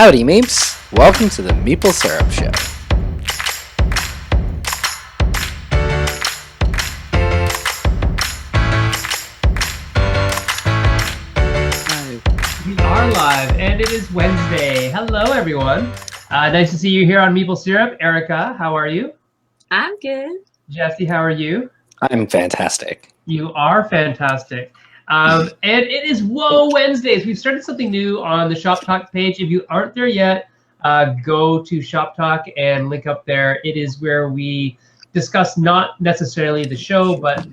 Howdy Meeps! Welcome to the Meeple Syrup Show. We are live, and it is Wednesday. Hello, everyone. Nice to see you here on Meeple Syrup. Erica, how are you? I'm good. Jesse, how are you? I'm fantastic. You are fantastic. And it is Whoa Wednesdays. We've started something new on the Shop Talk page. If you aren't there yet, go to Shop Talk and link up there. It is where we discuss not necessarily the show, but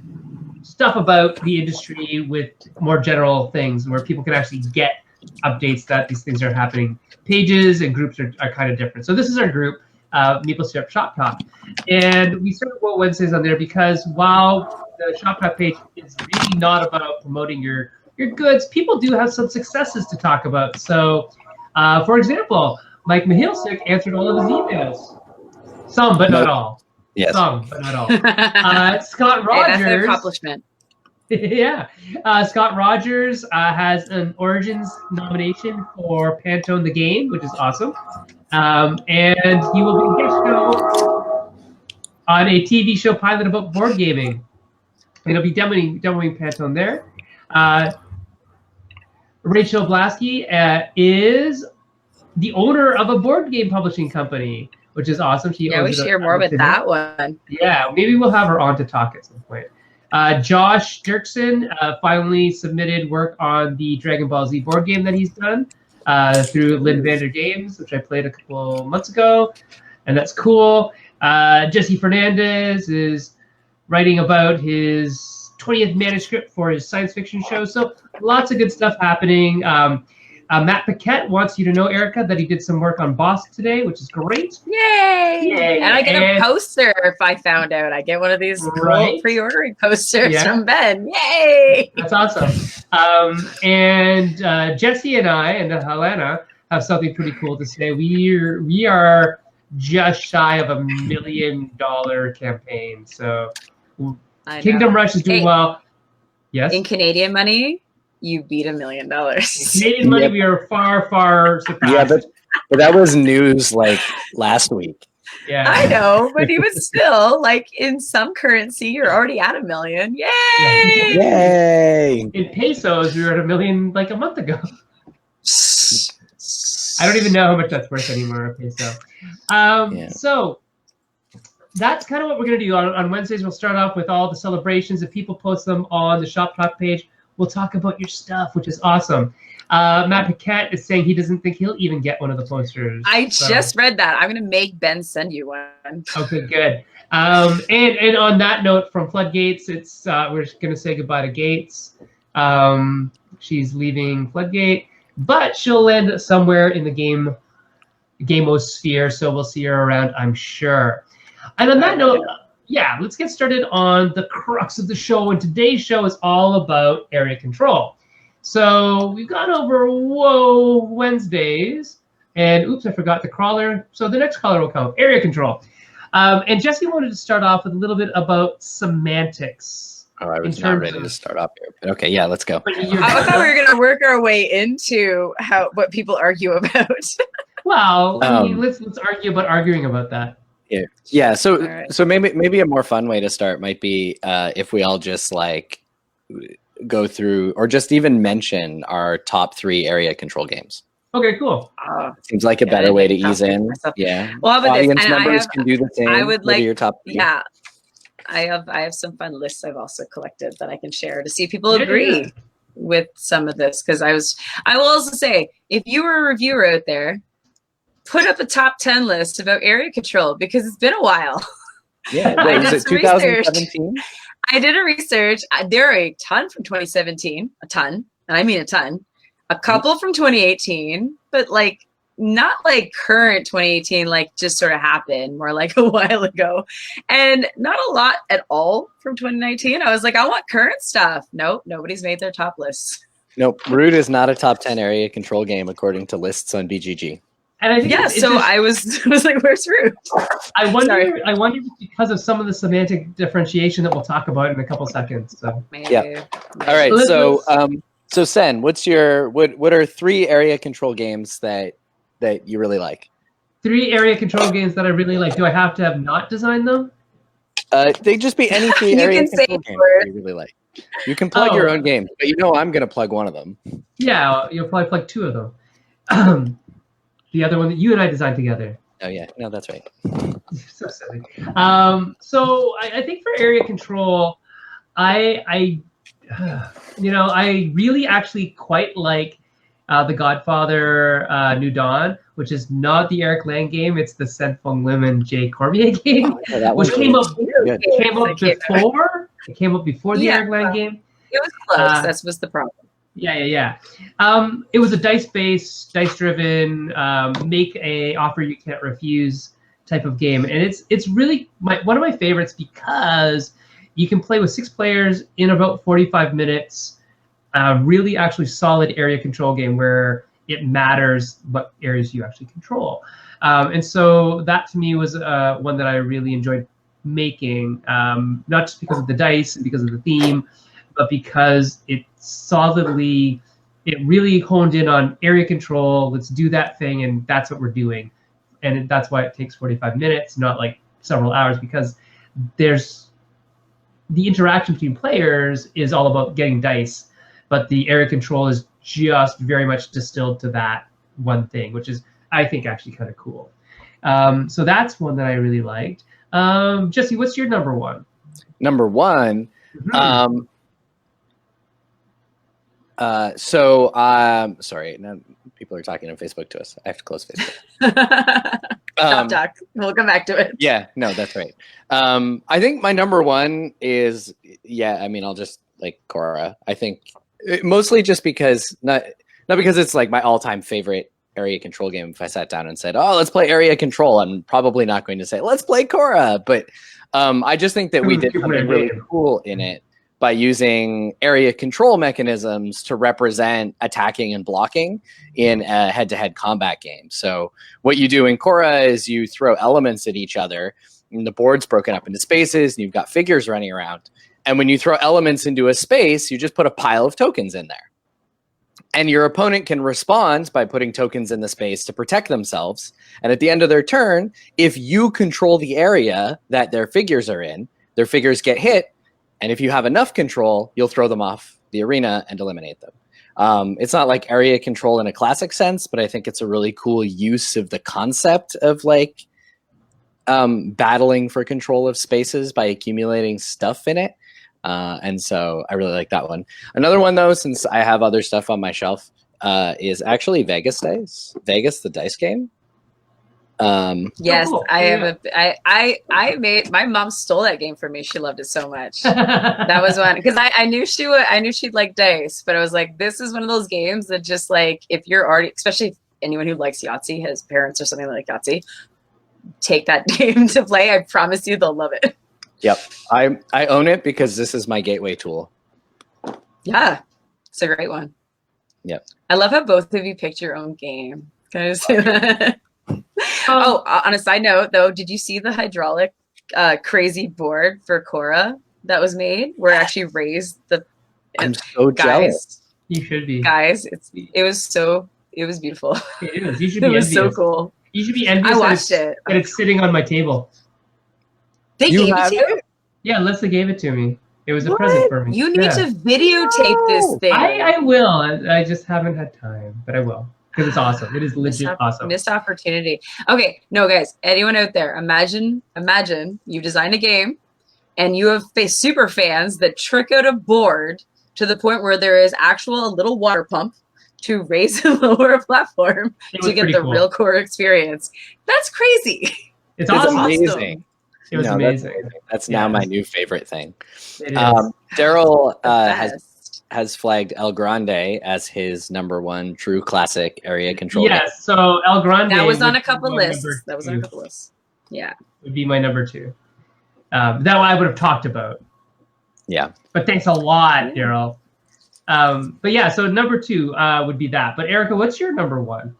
stuff about the industry with more general things where people can actually get updates that these things are happening. Pages and groups are kind of different. So this is our group, Meeple Syrup Shop Talk. And we started Whoa Wednesdays on there because while the Shop Talk page is really not about promoting your goods, people do have some successes to talk about. So, for example, Mike Mahilsik answered all of his emails. Some, but not all. Yes. Some, but not all. Scott Rogers. Hey, that's an accomplishment. Yeah. Scott Rogers has an Origins nomination for Pantone the Game, which is awesome. And he will be a guest show on a TV show pilot about board gaming. And he'll be demoing Pantone there. Rachel Blasky is the owner of a board game publishing company, which is awesome. We should hear more about that one. Yeah, maybe we'll have her on to talk at some point. Josh Dirksen finally submitted work on the Dragon Ball Z board game that he's done through Lynn Vander Games, which I played a couple months ago, and that's cool. Jesse Fernandez is writing about his 20th manuscript for his science fiction show, so lots of good stuff happening. Matt Paquette wants you to know, Erica, that he did some work on Boss today, which is great. Yay! Yay. And I get a poster if I found out. I get one of these cool pre-ordering posters from Ben. Yay! That's awesome. And Jesse and I and Helena have something pretty cool to say. We are just shy of $1 million campaign. So Kingdom Rush is doing well. Yes. In Canadian money, you beat $1 million. Canadian money, we are far, far surpassed. Yeah, but that was news like last week. Yeah, I know, but even still, like in some currency, you're already at $1 million. Yay! Yay! In pesos, we were at $1 million like a month ago. I don't even know how much that's worth anymore, a peso. So that's kind of what we're going to do. On Wednesdays, we'll start off with all the celebrations. If people post them on the Shop Talk page, we'll talk about your stuff, which is awesome. Matt Paquette is saying he doesn't think he'll even get one of the posters. I just read that. I'm going to make Ben send you one. Okay, good. And on that note, from Floodgates, it's we're just going to say goodbye to Gates. She's leaving Floodgate, but she'll land somewhere in the gamosphere, so we'll see her around, I'm sure. And on that note, let's get started on the crux of the show. And today's show is all about area control. So we've gone over Whoa Wednesdays. And oops, I forgot the crawler. So the next caller will come. Area control. And Jesse wanted to start off with a little bit about semantics. Oh, I was not ready to start off here. But okay, let's go. I thought we were going to work our way into what people argue about. Well, let's argue about arguing about that. Yeah. So maybe a more fun way to start might be if we all just like go through or just even mention our top 3 area control games. Okay, cool. Seems like a better way to ease in. Yeah. Well, how about audience members can do the same. I would like your top 3. Yeah. I have some fun lists I've also collected that I can share to see if people agree with some of this. Because I will also say, if you were a reviewer out there, put up a top 10 list about area control because it's been a while. Yeah, was it 2017? I did a research. There are a ton from 2017, a ton, and I mean a ton. A couple from 2018, but like not like current 2018, like just sort of happened, more like a while ago. And not a lot at all from 2019. I was like, I want current stuff. Nope, nobody's made their top lists. Nope, Root is not a top 10 area control game according to lists on BGG. And I think I was like, "Where's Root?" I wonder if because of some of the semantic differentiation that we'll talk about in a couple seconds. So yeah. All right. So Sen, what are 3 area control games that that you really like? 3 area control games that I really like. Do I have to have not designed them? They just be any 3 area control games that you really like. You can plug your own games, but I'm going to plug one of them. Yeah, you'll probably plug 2 of them. The other one that you and I designed together. Oh yeah, no, that's right. So silly. So I think for area control, I really actually quite like The Godfather New Dawn, which is not the Eric Lang game. It's the Sen-Fung Lim and Jay Cormier game, which came up before. It came up before the Eric Lang game. It was close. That was the problem. Yeah. It was a dice-based, dice-driven, make a offer you can't refuse type of game, and it's really one of my favorites because you can play with 6 players in about 45 minutes. Really, actually solid area control game where it matters what areas you actually control, and so that to me was one that I really enjoyed making, not just because of the dice and because of the theme, but because it really honed in on area control. Let's do that thing, and that's what we're doing. And that's why it takes 45 minutes, not like several hours, because there's the interaction between players is all about getting dice, but the area control is just very much distilled to that one thing, which is, I think, actually kind of cool. So that's one that I really liked. Jesse, what's your number one? Number one? Mm-hmm. Sorry, now people are talking on Facebook to us. I have to close Facebook. Talk. We'll come back to it. Yeah, no, that's right. I think my number one is, I'll just like Korra. I think mostly just because, not because it's like my all-time favorite area control game. If I sat down and said, oh, let's play area control, I'm probably not going to say, let's play Korra. But I just think that we did something really cool in it by using area control mechanisms to represent attacking and blocking in a head-to-head combat game. So what you do in Korra is you throw elements at each other, and the board's broken up into spaces, and you've got figures running around. And when you throw elements into a space, you just put a pile of tokens in there. And your opponent can respond by putting tokens in the space to protect themselves. And at the end of their turn, if you control the area that their figures are in, their figures get hit. And if you have enough control, you'll throw them off the arena and eliminate them. It's not like area control in a classic sense, but I think it's a really cool use of the concept of like battling for control of spaces by accumulating stuff in it. And so I really like that one. Another one, though, since I have other stuff on my shelf, is actually Vegas Dice. Vegas, the dice game. Yes, I have I made, my mom stole that game from me. She loved it so much. That was one, because I knew she'd like dice, but I was like, this is one of those games that just like, if you're already, especially anyone who likes Yahtzee, has parents or something like Yahtzee, take that game to play. I promise you they'll love it. Yep. I own it because this is my gateway tool. Yeah. It's a great one. Yep. I love how both of you picked your own game. Can I just say that? On a side note, though, did you see the hydraulic crazy board for Korra that was made? Where it actually raised the... I'm so jealous. You should be. Guys, it was beautiful. It is. You should be envious. It was so cool. You should be envious. I watched it. And it's sitting on my table. They gave it to you? Yeah, Leslie gave it to me. It was a present for me. You need to videotape this thing. I will. I just haven't had time, but I will. Because it's awesome. It is legit awesome. Missed opportunity. Okay, no, guys. Anyone out there, imagine you designed a game and you have super fans that trick out a board to the point where there is a little water pump to raise and lower a platform to get the real core experience. That's crazy. It's awesome. Amazing. It was amazing. That's now my new favorite thing. Daryl has flagged El Grande as his number one true classic area control. Yes, so El Grande. That was on a couple lists. Yeah. Would be my number 2. That I would have talked about. Yeah. But thanks a lot, Daryl. But yeah, so number 2 would be that. But Erica, what's your number 1?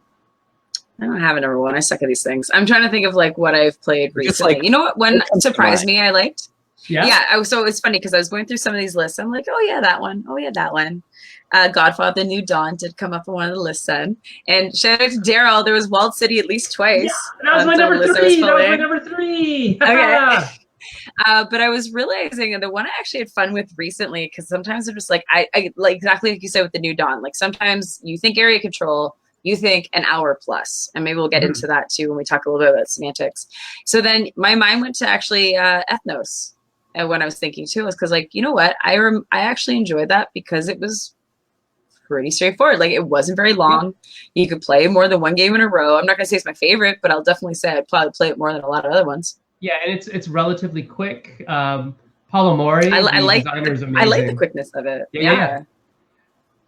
I don't have a number 1. I suck at these things. I'm trying to think of like what I've played recently. You know what one surprised me I liked? Yeah. So it's funny because I was going through some of these lists. I'm like, oh yeah, that one. Oh yeah, that one. Godfather New Dawn did come up on one of the lists then. And shout out to Daryl. There was Walled City at least twice. Yeah, that was my number 3. That was my number 3. Okay. But I was realizing the one I actually had fun with recently, because sometimes I'm just like, I like exactly like you said with the New Dawn. Like sometimes you think area control, you think an hour plus, and maybe we'll get into that too when we talk a little bit about semantics. So then my mind went to actually ethnos. And when I was thinking too, was because like, you know what, I actually enjoyed that because it was pretty straightforward. Like it wasn't very long. You could play more than one game in a row. I'm not gonna say it's my favorite, but I'll definitely say I'd probably play it more than a lot of other ones. Yeah, and it's relatively quick. Paulo Mori, I like the quickness of it. Yeah.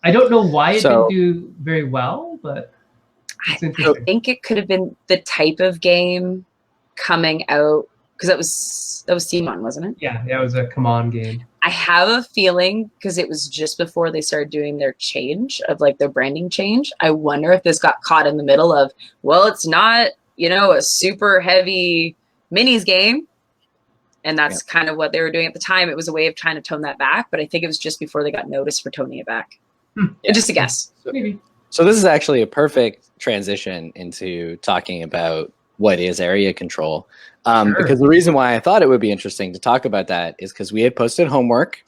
I don't know why it didn't do very well, but it's interesting. I think it could have been the type of game coming out, because that was CMON, wasn't it? Yeah, it was a come on game. I have a feeling because it was just before they started doing their change of like their branding change. I wonder if this got caught in the middle of, well, it's not, a super heavy minis game. And that's kind of what they were doing at the time. It was a way of trying to tone that back, but I think it was just before they got noticed for toning it back. Just a guess. So this is actually a perfect transition into talking about what is area control. Because the reason why I thought it would be interesting to talk about that is because we had posted homework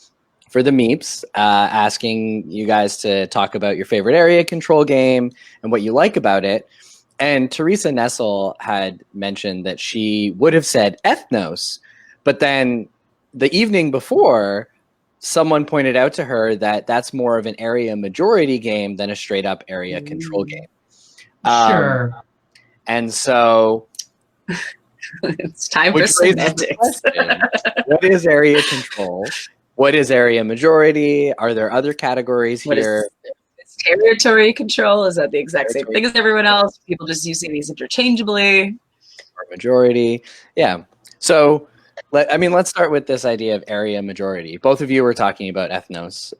for the Meeps asking you guys to talk about your favorite area control game and what you like about it. And Teresa Nessel had mentioned that she would have said ethnos, but then the evening before, someone pointed out to her that that's more of an area majority game than a straight up area control game. Sure. And so it's time for semantics. What is area control? What is area majority? Are there other categories here? Is territory control? Is that the exact same thing as everyone else? People just using these interchangeably? Or majority. Yeah. So let's start with this idea of area majority. Both of you were talking about ethnos.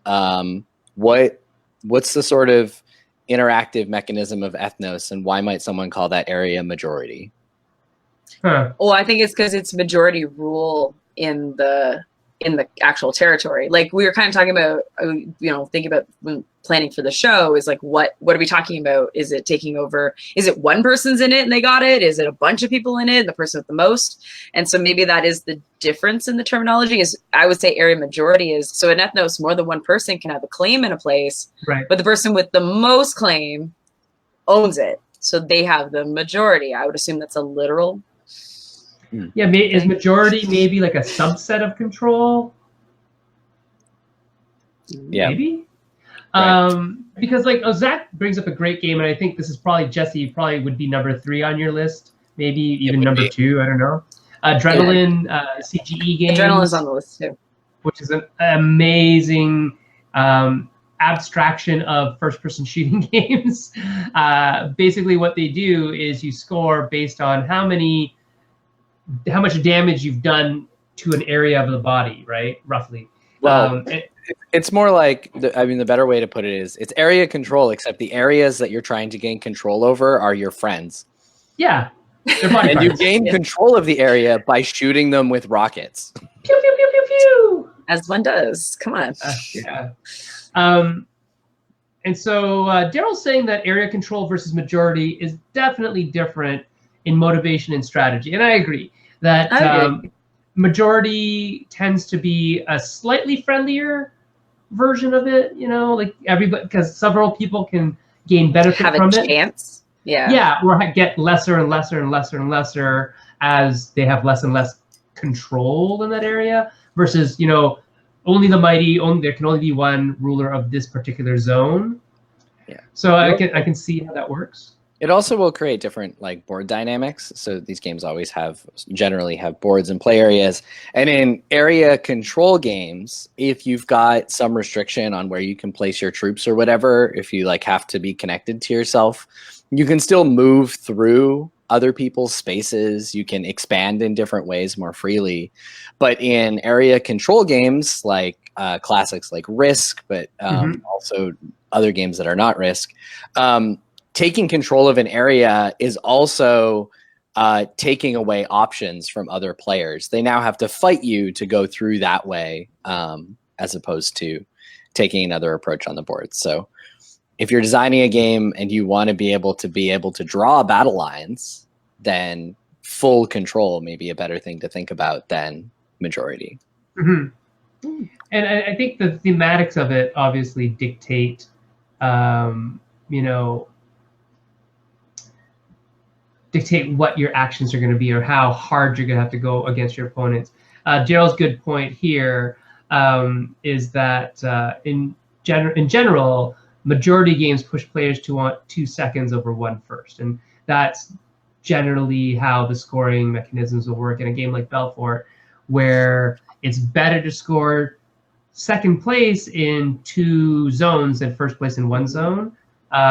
What's the sort of interactive mechanism of ethnos, and why might someone call that area majority? Well, I think it's because it's majority rule in the actual territory. Like we were kind of talking about, thinking about when planning for the show is like, what are we talking about? Is it taking over? Is it one person's in it and they got it? Is it a bunch of people in it and the person with the most? And so maybe that is the difference in the terminology. Is I would say area majority is, so in ethnos, more than one person can have a claim in a place, right? But the person with the most claim owns it. So they have the majority. I would assume that's a literal. Yeah, is majority maybe like a subset of control? Yeah. Maybe? Right. Because like Zach brings up a great game, and I think this is probably, Jesse, probably would be number 3 on your list. Maybe even number 2, I don't know. Adrenaline, CGE game. Adrenaline's on the list too. Which is an amazing abstraction of first-person shooting games. Basically what they do is you score based on how much damage you've done to an area of the body, right? Roughly. Well, it's more like, the better way to put it is it's area control, except the areas that you're trying to gain control over are your friends. Yeah. And you gain control of the area by shooting them with rockets. Pew, pew, pew, pew, pew. As one does. Come on. Yeah. And so Daryl's saying that area control versus majority is definitely different in motivation and strategy. And I agree that majority tends to be a slightly friendlier version of it, like everybody, because several people can gain benefit from it. Have a chance. Yeah. Yeah, or get lesser and lesser and lesser and lesser as they have less and less control in that area versus, only the mighty, there can only be one ruler of this particular zone. Yeah. So I can see how that works. It also will create different board dynamics. So these games always generally have boards and play areas. And in area control games, if you've got some restriction on where you can place your troops or whatever, if you have to be connected to yourself, you can still move through other people's spaces. You can expand in different ways more freely. But in area control games, classics like Risk, but also other games that are not Risk, taking control of an area is also taking away options from other players. They now have to fight you to go through that way, as opposed to taking another approach on the board. So if you're designing a game and you want to be able to draw battle lines, then full control may be a better thing to think about than majority. Mm-hmm. And I think the thematics of it obviously dictate, dictate what your actions are going to be or how hard you're going to have to go against your opponents. Daryl's good point here is that in general, majority games push players to want 2 seconds over 1 first, and that's generally how the scoring mechanisms will work in a game like Belfort, where it's better to score second place in 2 zones than first place in 1 zone,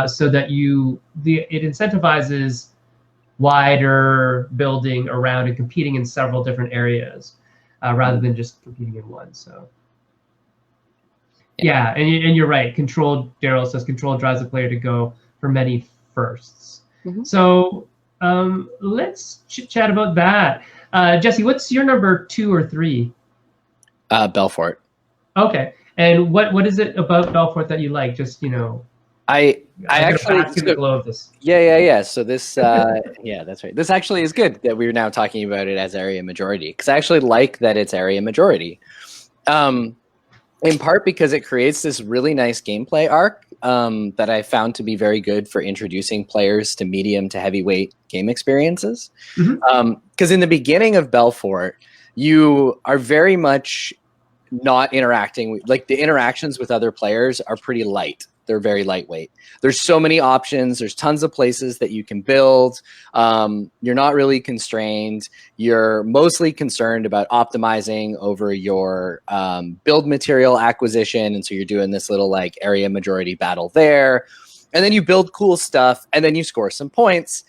so that it incentivizes wider building around and competing in several different areas rather than just competing in one. So yeah, and you're right. Daryl says control drives the player to go for many firsts. Mm-hmm. So let's chat about that. Jesse, what's your number 2 or 3? Belfort. Okay, and what is it about Belfort that you like? Just I actually bask in the glow of this. Yeah. So this, yeah, that's right. This actually is good that we're now talking about it as area majority, because I actually like that it's area majority. In part because it creates this really nice gameplay arc that I found to be very good for introducing players to medium to heavyweight game experiences. Because in the beginning of Belfort, you are very much not interacting with, like, the interactions with other players are pretty light. They're very lightweight. There's so many options. There's tons of places that you can build. You're not really constrained. You're mostly concerned about optimizing over your build material acquisition. And so you're doing this little like area majority battle there. And then you build cool stuff and then you score some points.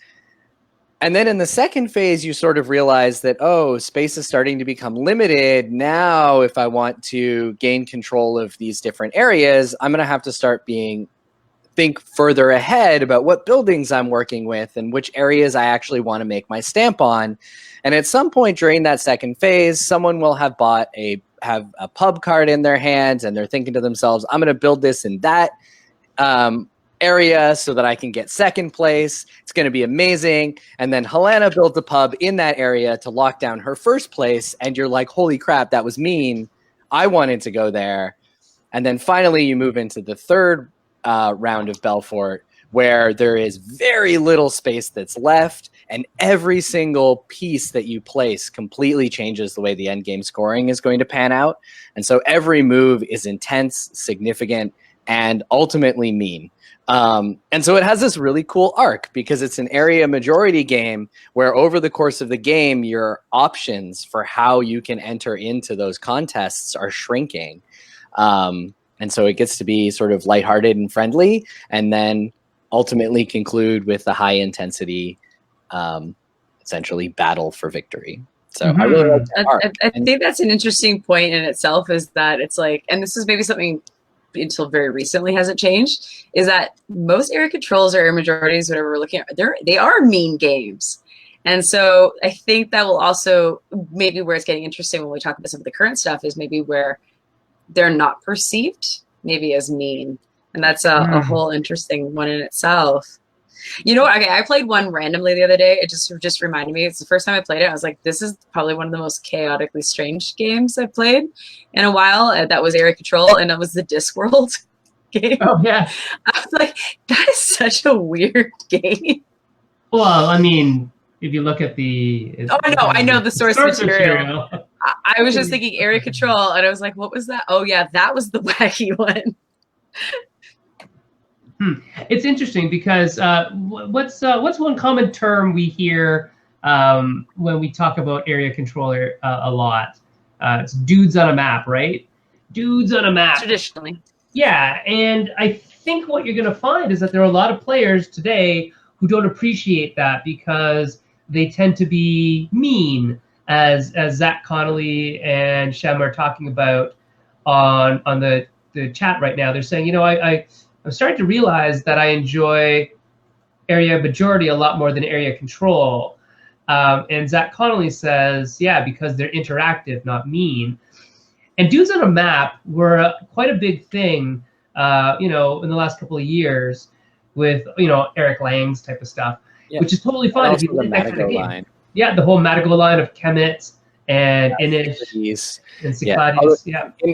And then in the second phase, you sort of realize that, oh, space is starting to become limited. Now, if I want to gain control of these different areas, I'm going to have to start think further ahead about what buildings I'm working with and which areas I actually want to make my stamp on. And at some point during that second phase, someone will have have a pub card in their hands, and they're thinking to themselves, I'm going to build this in that area so that I can get second place. It's going to be amazing. And then Helena built a pub in that area to lock down her first place. And you're like, holy crap, that was mean. I wanted to go there. And then finally you move into the third round of Belfort, where there is very little space that's left. And every single piece that you place completely changes the way the end game scoring is going to pan out. And so every move is intense, significant, and ultimately mean. And so it has this really cool arc because it's an area majority game where over the course of the game, your options for how you can enter into those contests are shrinking. And so it gets to be sort of lighthearted and friendly, and then ultimately conclude with the high intensity, essentially battle for victory. So I really like that arc. I think that's an interesting point in itself, is that it's like, and this is maybe something until very recently hasn't changed, is that most area controls or area majorities, whatever we're looking at, they are mean games. And so I think that will also maybe where it's getting interesting when we talk about some of the current stuff is maybe where they're not perceived maybe as mean. And that's a whole interesting one in itself. You know what? Okay, I played one randomly the other day. It just reminded me. It's the first time I played it. I was like, this is probably one of the most chaotically strange games I've played in a while. That was Area Control, and that was the Discworld game. Oh, yeah. I was like, that is such a weird game. Well, I mean, if you look at the... I know the source material. I was just thinking Area Control, and I was like, what was that? Oh, yeah, that was the wacky one. It's interesting because what's one common term we hear when we talk about area controller a lot? It's dudes on a map, right? Dudes on a map. Traditionally. Yeah, and I think what you're going to find is that there are a lot of players today who don't appreciate that because they tend to be mean, as Zach Connolly and Shem are talking about on the chat right now. They're saying, I'm starting to realize that I enjoy area majority a lot more than area control. And Zach Connolly says, yeah, because they're interactive, not mean. And Dudes on a Map were quite a big thing, in the last couple of years with, Eric Lang's type of stuff, which is totally fine. If you the link that kind of Madigo game. line. Yeah, the whole Madigo line of Kemet and Inish and Cyclades.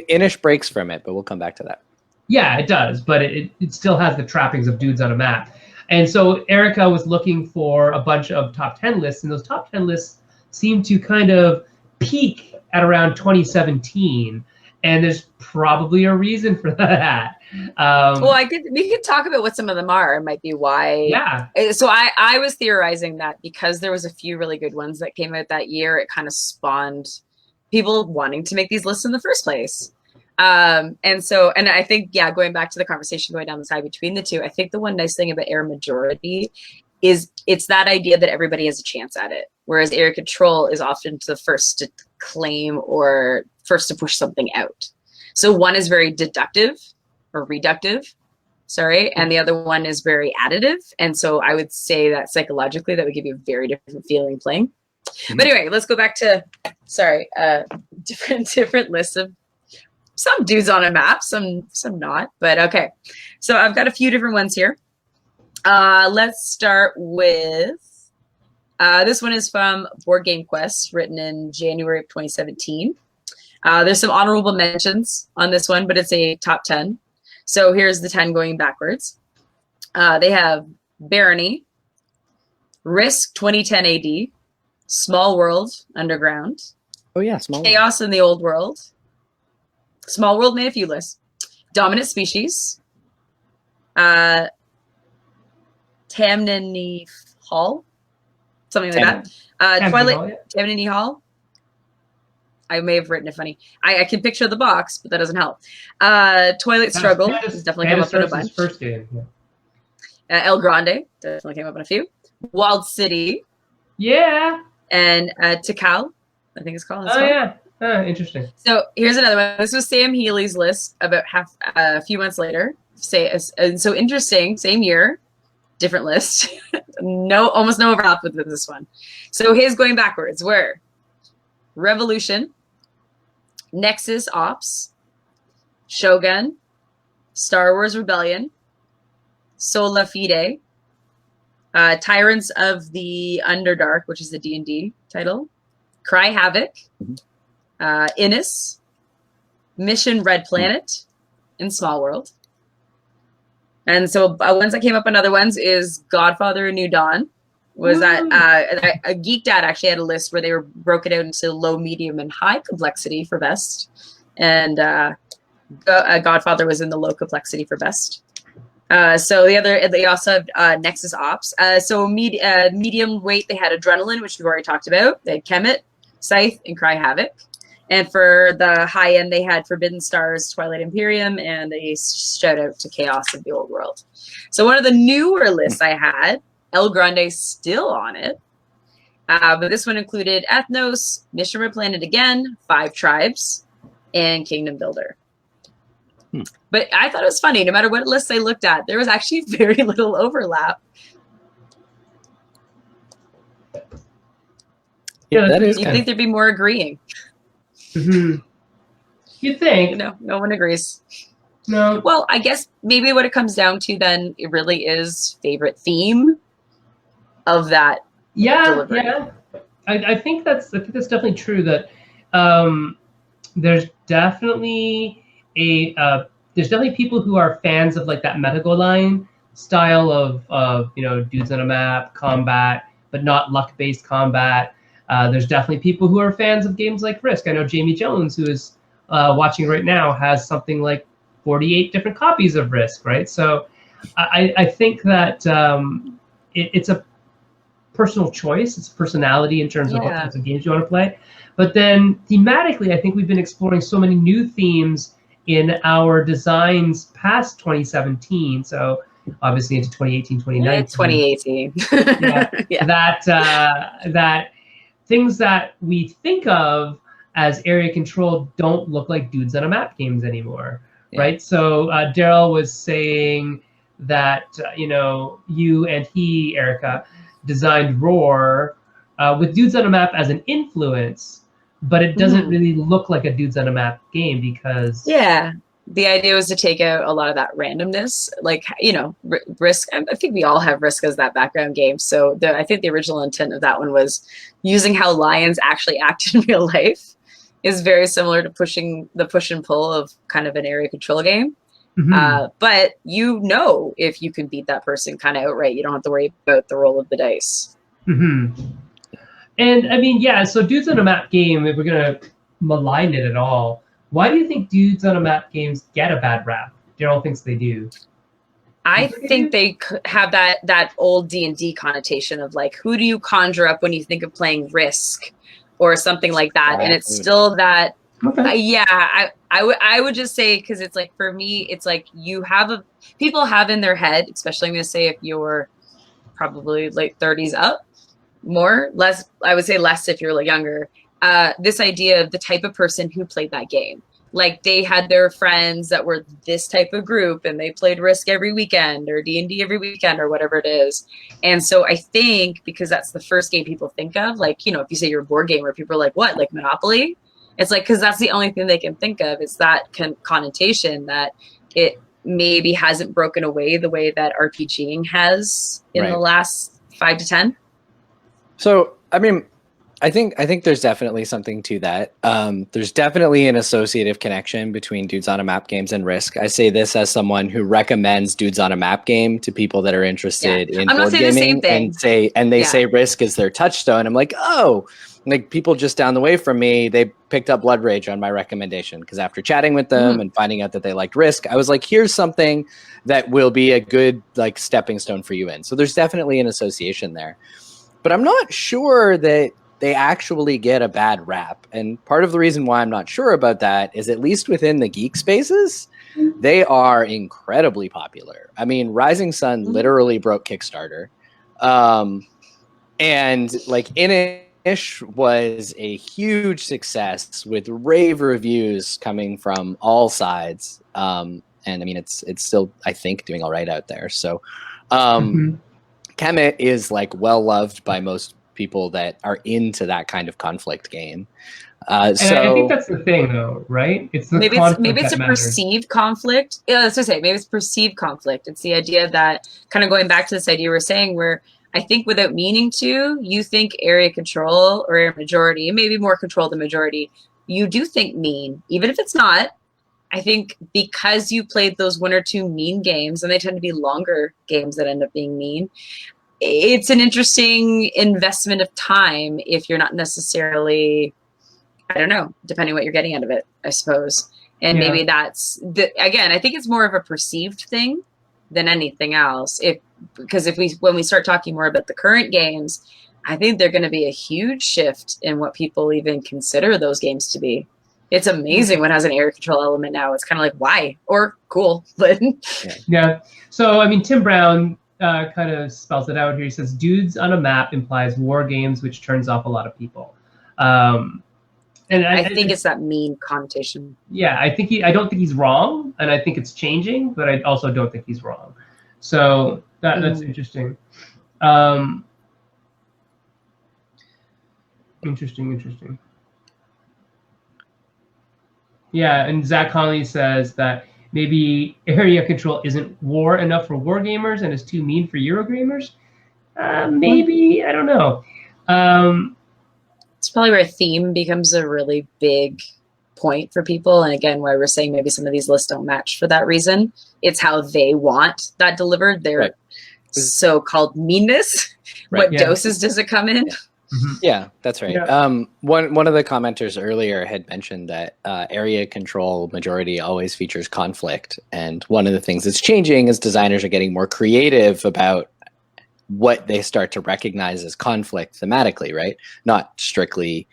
Inish breaks from it, but we'll come back to that. Yeah, it does, but it still has the trappings of Dudes on a Map. And so Erica was looking for a bunch of top 10 lists, and those top 10 lists seem to kind of peak at around 2017. And there's probably a reason for that. Well, we could talk about what some of them are. It might be why. Yeah. So I was theorizing that because there was a few really good ones that came out that year, it kind of spawned people wanting to make these lists in the first place. And I think, going back to the conversation going down the side between the two, I think the one nice thing about Air Majority is it's that idea that everybody has a chance at it. Whereas Area Control is often the first to claim or first to push something out. So one is very deductive or reductive, and the other one is very additive. And so I would say that psychologically that would give you a very different feeling playing. But anyway, let's go back to, different lists of some Dudes on a Map, some not, but okay. So I've got a few different ones here. Let's start with, this one is from Board Game Quest, written in January of 2017. There's some honorable mentions on this one, but it's a top 10. So here's the 10 going backwards. They have Barony, Risk 2010 AD, Small World Underground. Oh yeah, Small World. Chaos in the Old World. Small World made a few lists. Dominant Species. Tammany Hall. Something like that. Twilight. Tammany Hall. I may have written it funny. I can picture the box, but that doesn't help. Twilight Struggle has definitely come up in a bunch. First game. Yeah. El Grande definitely came up in a few. Wild City. Yeah. And Tikal, I think it's called. Oh, yeah. Interesting. So here's another one. This was Sam Healy's list about a few months later. So interesting. Same year, different list. Almost no overlap with this one. So his going backwards were Revolution, Nexus Ops, Shogun, Star Wars Rebellion, Sola Fide, Tyrants of the Underdark, which is the D&D title, Cry Havoc, Innis, Mission Red Planet, and Small World. And so ones that came up on other ones is Godfather: A New Dawn. Was that Geek Dad actually had a list where they were broken out into low, medium, and high complexity for best, and Godfather was in the low complexity for best. So they also have Nexus Ops. So medium weight they had Adrenaline, which we've already talked about. They had Kemet, Scythe, and Cry Havoc. And for the high end, they had Forbidden Stars, Twilight Imperium, and a shout out to Chaos of the Old World. So one of the newer lists I had, El Grande still on it. But this one included Ethnos, Mission Red Planet again, 5 Tribes, and Kingdom Builder. But I thought it was funny. No matter what list I looked at, there was actually very little overlap. Yeah, that is. You'd think there'd be more agreeing. Mm-hmm. You'd think. No one agrees. No. Well, I guess maybe what it comes down to then, it really is favorite theme of that. Delivery. Yeah. I think that's definitely true. That there's definitely people who are fans of like that Metago line style of Dudes on a Map combat, but not luck-based combat. There's definitely people who are fans of games like Risk. I know Jamie Jones, who is watching right now, has something like 48 different copies of Risk, right? So I think that it's a personal choice. It's personality in terms of what types of games you want to play. But then thematically, I think we've been exploring so many new themes in our designs past 2017. So obviously into 2018, 2019. 2018. That things that we think of as area control don't look like Dudes on a Map games anymore, right? So Daryl was saying that you and he, Erica, designed Roar with Dudes on a Map as an influence, but it doesn't really look like a Dudes on a Map game because the idea was to take out a lot of that randomness, like, you know, Risk. I think we all have Risk as that background game. So I think the original intent of that one was using how lions actually act in real life is very similar to pushing the push and pull of kind of an area control game. But you know, if you can beat that person kind of outright, you don't have to worry about the roll of the dice. And I mean, yeah, so Dudes on a Map game, if we're going to malign it at all, why do you think Dudes on a Map games get a bad rap? Daryl thinks they do. I think they have that old D&D connotation of like, who do you conjure up when you think of playing Risk or something like that? And it's still that, I would just say, because it's like, for me, it's like people have in their head, especially I'm going to say if you're probably late 30s up, less, I would say less if you're like younger, this idea of the type of person who played that game. Like they had their friends that were this type of group and they played Risk every weekend or D&D every weekend or whatever it is. And so I think because that's the first game people think of, like, you know, if you say you're a board gamer, people are like, what, like Monopoly? It's like, because that's the only thing they can think of is that connotation that it maybe hasn't broken away the way that RPGing has in the last 5 to 10. So, I mean, I think there's definitely something to that. There's definitely an associative connection between Dudes on a Map games and Risk. I say this as someone who recommends Dudes on a Map game to people that are interested in board gaming and they say Risk is their touchstone. I'm like, oh, like people just down the way from me, they picked up Blood Rage on my recommendation because after chatting with them and finding out that they liked Risk, I was like, here's something that will be a good like stepping stone for you in. So there's definitely an association there. But I'm not sure that they actually get a bad rap. And part of the reason why I'm not sure about that is at least within the geek spaces, they are incredibly popular. I mean, Rising Sun literally broke Kickstarter. And like Inish was a huge success with rave reviews coming from all sides. And I mean, it's still, I think, doing all right out there. So Kemet is like well loved by most people that are into that kind of conflict game. So I think that's the thing, though, right? It's the maybe it's a perceived conflict. Yeah, that's what I say. Maybe it's perceived conflict. It's the idea that kind of going back to this idea we're saying, where I think without meaning to, you think area control or area majority, maybe more control than majority. You do think mean, even if it's not. I think because you played those 1 or 2 mean games, and they tend to be longer games that end up being mean, it's an interesting investment of time if you're not necessarily, I don't know, depending what you're getting out of it, I suppose. And maybe that's, again, I think it's more of a perceived thing than anything else. Because when we start talking more about the current games, I think they're going to be a huge shift in what people even consider those games to be. It's amazing what has an area control element now. It's kind of like, why? Or cool. But yeah. So, I mean, Tim Brown kind of spells it out here. He says, Dudes on a Map implies war games, which turns off a lot of people. And I think it's that mean connotation. Yeah, I don't think he's wrong, and I think it's changing, but I also don't think he's wrong. So that's interesting. Interesting. Yeah, and Zach Conley says that maybe area control isn't war enough for war gamers and is too mean for Eurogamers. Maybe, I don't know. It's probably where theme becomes a really big point for people. And again, why we're saying maybe some of these lists don't match for that reason. It's how they want that delivered. Their so-called meanness. What doses does it come in? Yeah, that's right. One of the commenters earlier had mentioned that area control majority always features conflict. And one of the things that's changing is designers are getting more creative about what they start to recognize as conflict thematically, right? Not strictly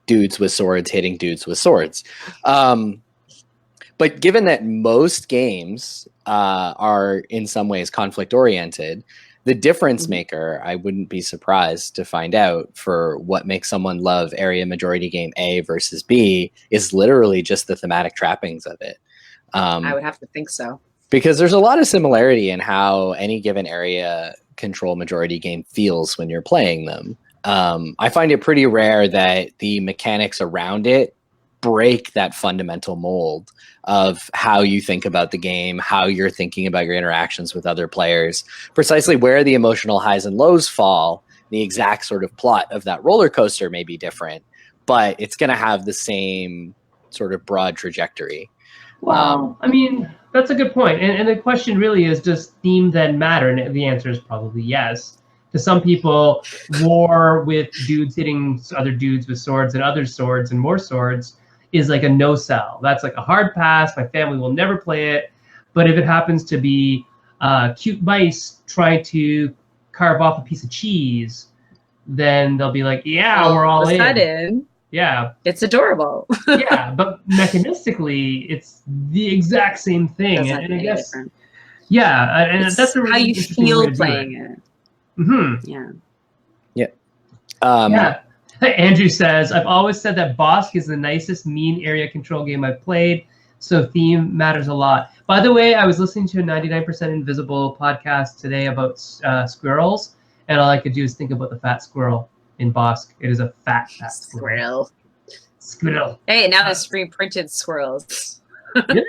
dudes with swords hitting dudes with swords. But given that most games are in some ways conflict oriented, the difference maker, I wouldn't be surprised to find out for what makes someone love area majority game A versus B is literally just the thematic trappings of it. I would have to think so. Because there's a lot of similarity in how any given area control majority game feels when you're playing them. I find it pretty rare that the mechanics around it break that fundamental mold of how you think about the game, how you're thinking about your interactions with other players, precisely where the emotional highs and lows fall. The exact sort of plot of that roller coaster may be different, but it's going to have the same sort of broad trajectory. Well, I mean, that's a good point. And the question really is, does theme then matter? And the answer is probably yes. To some people, war with dudes hitting other dudes with swords and other swords and more swords is like a no-sell. That's like a hard pass. My family will never play it. But if it happens to be cute mice trying to carve off a piece of cheese, then they'll be like, yeah, we're all in. Yeah. It's adorable. Yeah, but mechanistically, it's the exact same thing. And I guess, different. Yeah, and it's that's a really how you feel playing it. Mm-hmm. Yeah. Yeah. Yeah. Andrew says, I've always said that Bosk is the nicest mean area control game I've played, so theme matters a lot. By the way, I was listening to a 99% Invisible podcast today about squirrels, and all I could do is think about the fat squirrel in Bosk. It is a fat squirrel. Squirrel. Hey, now there's free printed swirls. Yeah,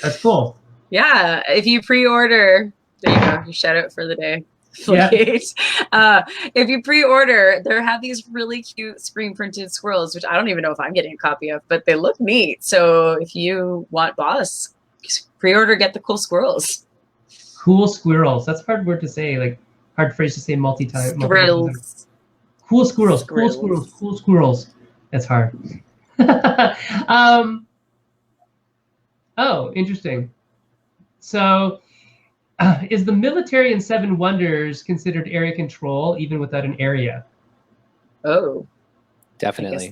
that's cool. Yeah, if you pre-order, there you go, your shout out for the day. Yeah. If you pre-order, they have these really cute screen printed squirrels, which I don't even know if I'm getting a copy of, but they look neat. So if you want Boss, pre-order, get the cool squirrels. Cool squirrels. That's a hard word to say. Like hard phrase to say multi-time. Squirrels. Cool squirrels. Cool squirrels. Cool squirrels. That's hard. Oh, interesting. So. Is the military in Seven Wonders considered area control even without an area? Oh, definitely.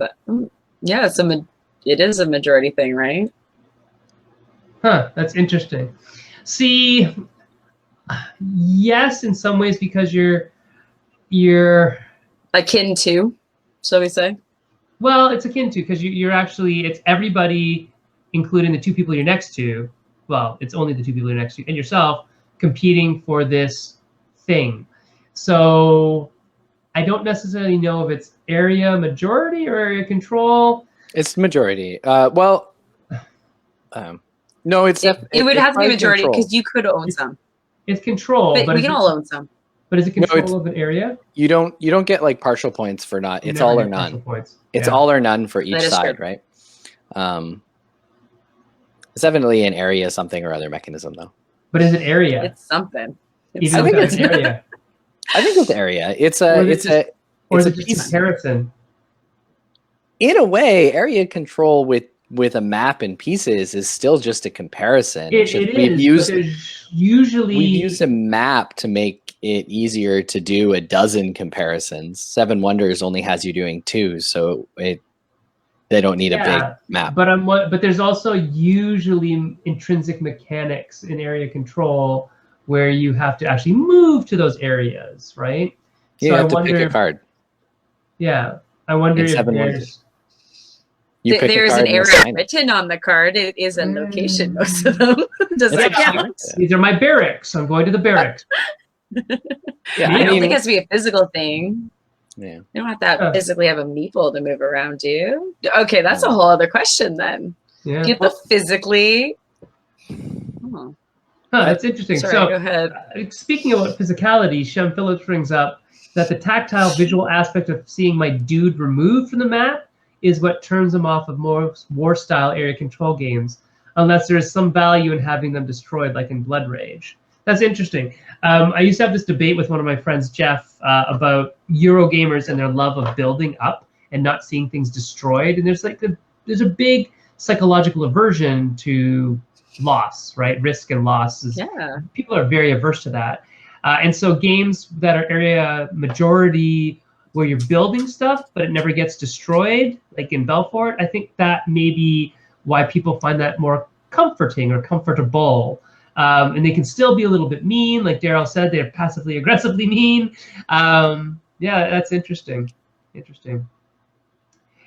Yeah, it is a majority thing, right? Huh, that's interesting. See, yes, in some ways because you're akin to, so we say. Well, it's akin to because you're actually it's everybody, including the two people you're next to. Well, it's only the two people you're next to and yourself. Competing for this thing. So I don't necessarily know if it's area majority or area control. It's majority. No, it's it would have to be majority because you could own some. It's control, but we can all own some. But is it control of an area? You don't get like partial points for not. It's all or none. It's all or none for each side, right? It's definitely an area something or other mechanism though. But is it area? It's something. I think it's area. I think it's area. It's a comparison. In a way, area control with a map and pieces is still just a comparison. We've used a map to make it easier to do a dozen comparisons. Seven Wonders only has you doing 2, so they don't need a big map. But there's also usually intrinsic mechanics in area control where you have to actually move to those areas, right? Yeah, so you have to pick a card. Yeah, I wonder if there's... There's an area written on the card. It is a location, most of them. Does that count? These are my barracks. I'm going to the barracks. I don't think it has to be a physical thing. Yeah. You don't have to physically have a meeple to move around, do you? Okay, that's a whole other question then. Yeah. Get the physically. That's interesting. Sorry, so, go ahead. Speaking about physicality, Shem Phillips brings up that the tactile visual aspect of seeing my dude removed from the map is what turns them off of more war-style area control games, unless there is some value in having them destroyed, like in Blood Rage. That's interesting. I used to have this debate with one of my friends, Jeff, about Eurogamers and their love of building up and not seeing things destroyed. And there's a big psychological aversion to loss, right? Risk and loss. People are very averse to that. And so games that are area majority where you're building stuff, but it never gets destroyed, like in Belfort, I think that may be why people find that more comforting or comfortable. And they can still be a little bit mean. Like Daryl said, they're passively aggressively mean. Yeah, that's interesting.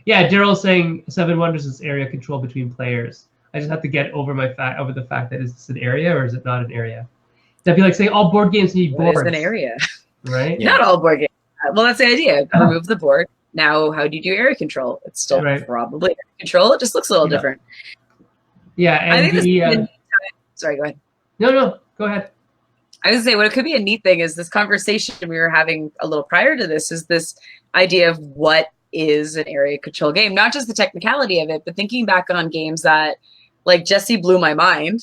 Yeah, Daryl's saying Seven Wonders is area control between players. I just have to get over the fact that is this an area or is it not an area? That'd be like saying all board games need boards. What is an area? Right? Yeah. Not all board games Well, that's the idea. Remove the board. Now, how do you do area control? It's still probably area control. It just looks a little different. Yeah, and I think sorry, go ahead. No, go ahead. I was gonna say what it could be a neat thing is this conversation we were having a little prior to this is this idea of what is an area control game, not just the technicality of it, but thinking back on games that like Jesse blew my mind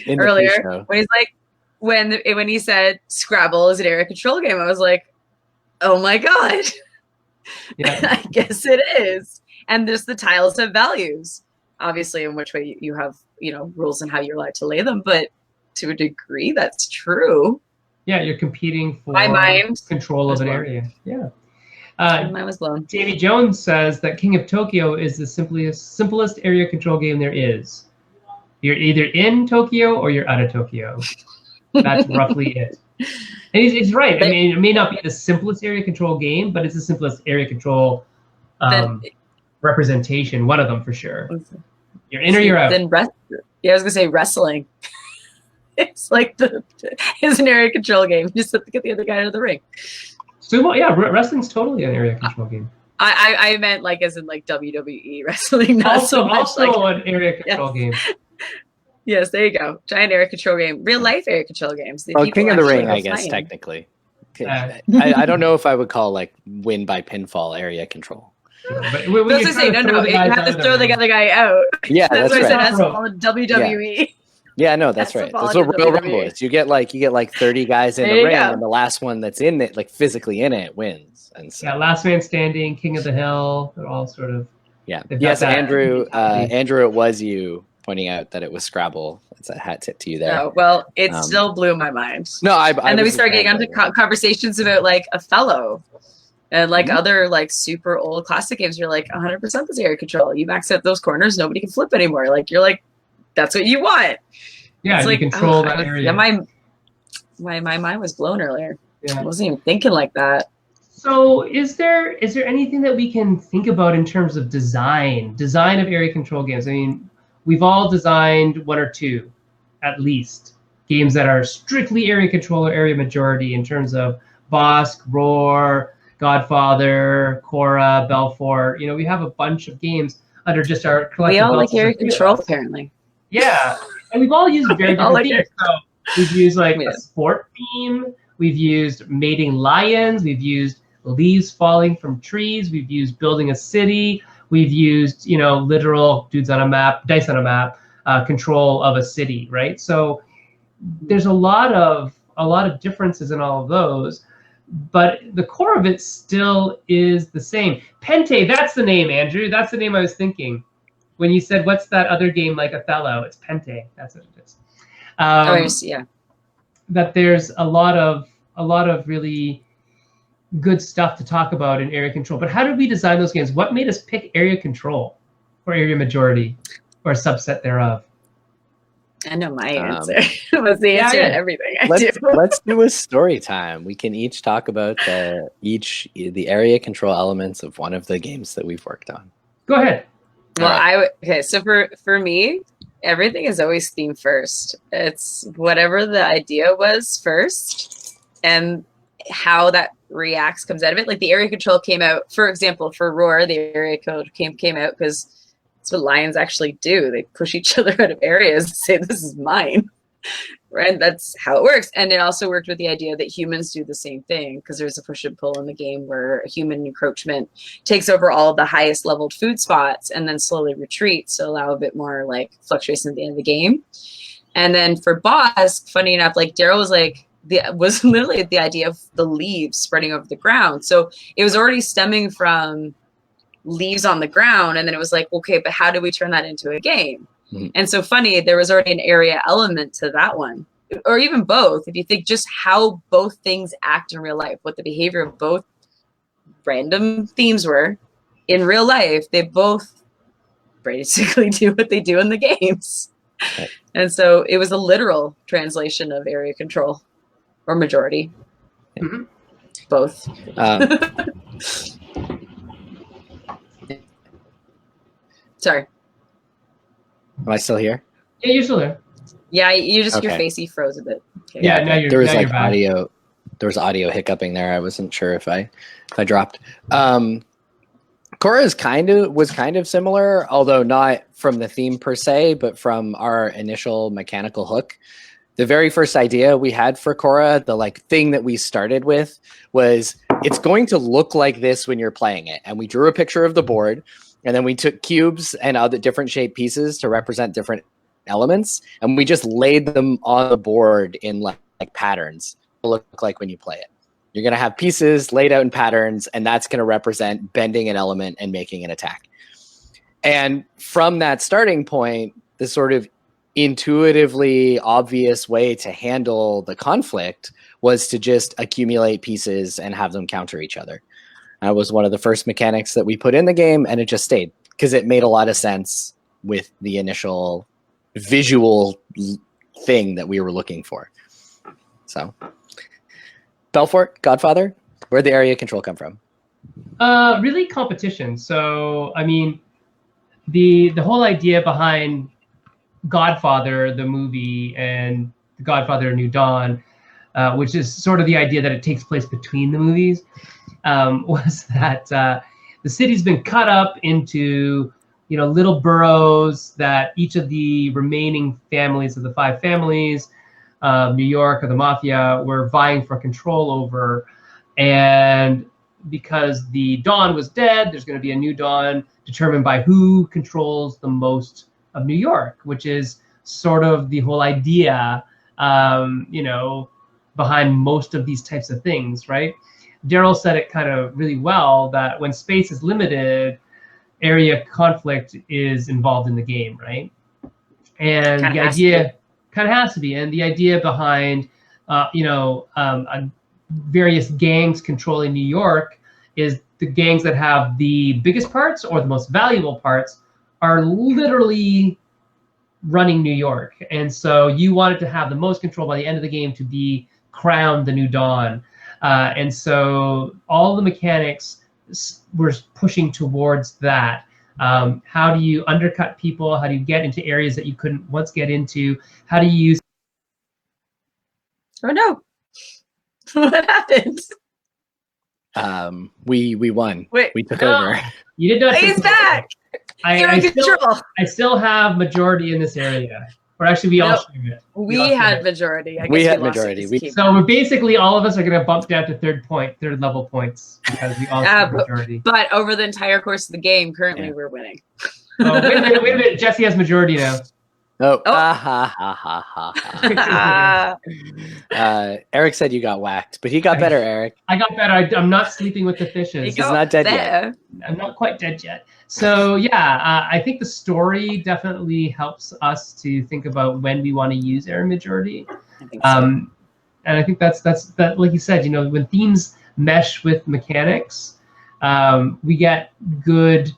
earlier when he's like when he said Scrabble is an area control game. I was like, oh my god. Yeah. I guess it is. And there's the tiles have values, obviously, in which way you have, rules and how you're allowed to lay them. But to a degree, that's true. Yeah, you're competing for my mind control of an area. Yeah. Mine was blown. Davy Jones says that King of Tokyo is the simplest area control game there is. You're either in Tokyo or you're out of Tokyo. That's roughly it. And he's right. I mean, it may not be the simplest area control game, but it's the simplest area control representation. One of them for sure. You're in or you're out. Then I was gonna say wrestling. It's like it's an area control game. You just have to get the other guy out of the ring. Sumo, yeah, wrestling's totally an area control game. I meant like as in like WWE wrestling. Not also like, an area control game. Yes, there you go. Giant area control game. Real life area control games. King of the Ring, I guess, technically. I don't know if I would call like win by pinfall area control. But you have to throw the other guy out. Yeah, that's what right. I said. That's called WWE. Yeah, no, that's right. That's what Royal Rumble is. You get like 30 guys in the ring, and the last one that's in it, like physically in it, wins. And so, yeah, last man standing, King of the Hill. They're all sort of. Yeah. Yes, Andrew. Andrew, it was you pointing out that it was Scrabble. It's a hat tip to you there. No, well, it still blew my mind. No, and then we started getting onto conversations about like Othello. And like other like super old classic games, you're like 100% this area control. You max out those corners, nobody can flip anymore. Like you're like, that's what you want. Yeah, it's you like, control that area. Yeah, my mind was blown earlier. Yeah. I wasn't even thinking like that. So is there anything that we can think about in terms of design of area control games? I mean, we've all designed one or two, at least, games that are strictly area control or area majority in terms of Bosque, Roar, Godfather, Cora, Belfort. We have a bunch of games under just our collective. We all like area control, apparently. Yeah, and we've all used very different themes. So we've used like a sport theme. We've used mating lions. We've used leaves falling from trees. We've used building a city. We've used literal dice on a map, control of a city, right? So there's a lot of differences in all of those. But the core of it still is the same. Pente, that's the name, Andrew. That's the name I was thinking. When you said, what's that other game like Othello? It's Pente. That's what it is. Yeah. That there's a lot of really good stuff to talk about in area control. But how did we design those games? What made us pick area control or area majority or a subset thereof? I know my answer. What's the answer to everything I do? Let's do a story time. We can each talk about the area control elements of one of the games that we've worked on. Go ahead. Well, so for me, everything is always theme first. It's whatever the idea was first, and how that reacts comes out of it. Like the area control came out, for example, for Roar, the area code came out because that's what lions actually do. They push each other out of areas and say, this is mine. Right? That's how it works. And it also worked with the idea that humans do the same thing, because there's a push and pull in the game where human encroachment takes over all of the highest leveled food spots and then slowly retreats to allow a bit more like fluctuation at the end of the game. And then for Bosque, funny enough, like Daryl was like, was literally the idea of the leaves spreading over the ground. So it was already stemming from leaves on the ground, and then it was like, okay, but how do we turn that into a game? Mm-hmm. And so funny, there was already an area element to that one, or even both. If you think just how both things act in real life, what the behavior of both random themes were in real life, they both basically do what they do in the games. Okay. And so it was a literal translation of area control or majority. Mm-hmm. Both. Sorry. Am I still here? Yeah, you're still there. Yeah, you just your facey froze a bit. Okay. Yeah, now you're there was now like you're audio. There was audio hiccuping there. I wasn't sure if I dropped. Korra was kind of similar, although not from the theme per se, but from our initial mechanical hook. The very first idea we had for Korra, the like thing that we started with, was it's going to look like this when you're playing it. And we drew a picture of the board, and then we took cubes and other different shaped pieces to represent different elements, and we just laid them on the board in like patterns to look like when you play it. You're going to have pieces laid out in patterns, and that's going to represent bending an element and making an attack. And from that starting point, the sort of intuitively obvious way to handle the conflict was to just accumulate pieces and have them counter each other. That was one of the first mechanics that we put in the game, and it just stayed because it made a lot of sense with the initial visual thing that we were looking for. So Belfort, Godfather, where'd the area control come from? Really competition. So, I mean, the whole idea behind Godfather, the movie, and The Godfather: New Dawn, which is sort of the idea that it takes place between the movies, was that the city's been cut up into, you know, little boroughs that each of the remaining families of the 5 families, New York or the Mafia, were vying for control over. And because the Dawn was dead, there's going to be a new Dawn determined by who controls the most of New York, which is sort of the whole idea, you know, behind most of these types of things, right? Daryl said it kind of really well, that when space is limited, area conflict is involved in the game, right? And the idea kind of has to be. And the idea behind, you know, various gangs controlling New York is the gangs that have the biggest parts or the most valuable parts are literally running New York. And so you wanted to have the most control by the end of the game to be crowned the new Dawn. And so all the mechanics were pushing towards that. How do you undercut people? How do you get into areas that you couldn't once get into? How do you use... Oh no. What happened? We won. Wait, we took over. You did not. He's back. I still have majority in this area. Or actually, we all share it. We had majority. I guess we had majority. So we're basically, all of us are going to bump down to third level points because we all have majority. But over the entire course of the game, currently we're winning. Oh, wait a minute. Jesse has majority now. Eric said you got whacked, but he got better, Eric. I got better. I'm not sleeping with the fishes. He's not dead yet. I'm not quite dead yet. So yeah, I think the story definitely helps us to think about when we want to use area majority. I think so. And I think that's like you said, you know, when themes mesh with mechanics, we get good.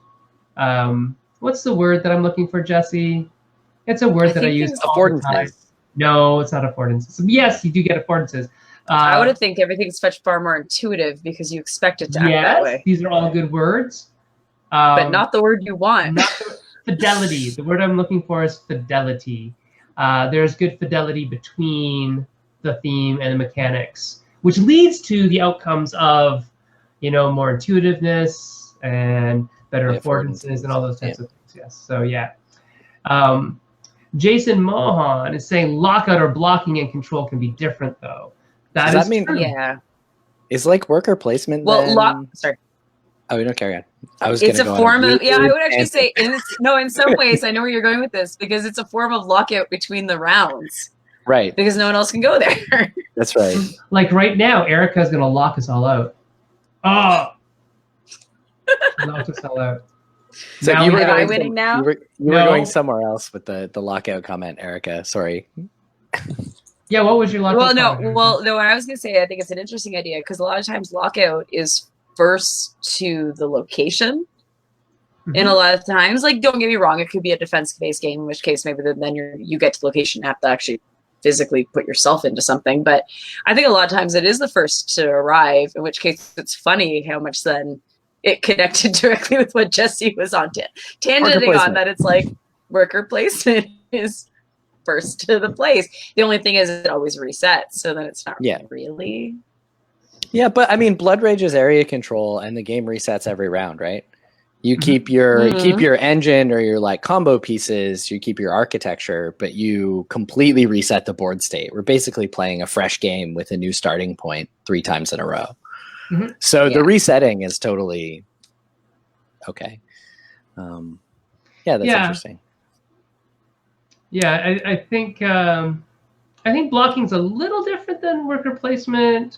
What's the word that I'm looking for, Jesse? It's a word that I use all the time. No, it's not affordances. Yes, you do get affordances. I would think everything's far more intuitive because you expect it to act that way. These are all good words. But not the word you want. Fidelity. The word I'm looking for is fidelity. There's good fidelity between the theme and the mechanics, which leads to the outcomes of, you know, more intuitiveness and better affordances and all those types of things. Yes. So yeah. Jason Mohan is saying lockout or blocking and control can be different, though. Does that mean true. Yeah. Is like worker placement? Well, sorry. Oh, no, carry on. It's a form of, I would actually say, in some ways, I know where you're going with this, because it's a form of lockout between the rounds. Right. Because no one else can go there. That's right. Like right now, Erica's going to lock us all out. Oh! Lock us all out. So now you were winning now? You were going somewhere else with the lockout comment, Erica. Sorry. Yeah, what was your lockout comment? What I was going to say, I think it's an interesting idea, because a lot of times lockout is first to the location. Mm-hmm. And a lot of times, like, don't get me wrong, it could be a defense-based game, in which case maybe then you get to the location and have to actually physically put yourself into something. But I think a lot of times it is the first to arrive, in which case it's funny how much then it connected directly with what Jesse was on tangenting on, that it's like worker placement is first to the place. The only thing is it always resets, so then it's not really Yeah, but I mean, Blood Rage is area control, and the game resets every round, right? You keep your engine or your like combo pieces, you keep your architecture, but you completely reset the board state. We're basically playing a fresh game with a new starting point 3 times in a row. So the resetting is totally okay. Yeah, that's interesting. Yeah, I think blocking's a little different than worker placement.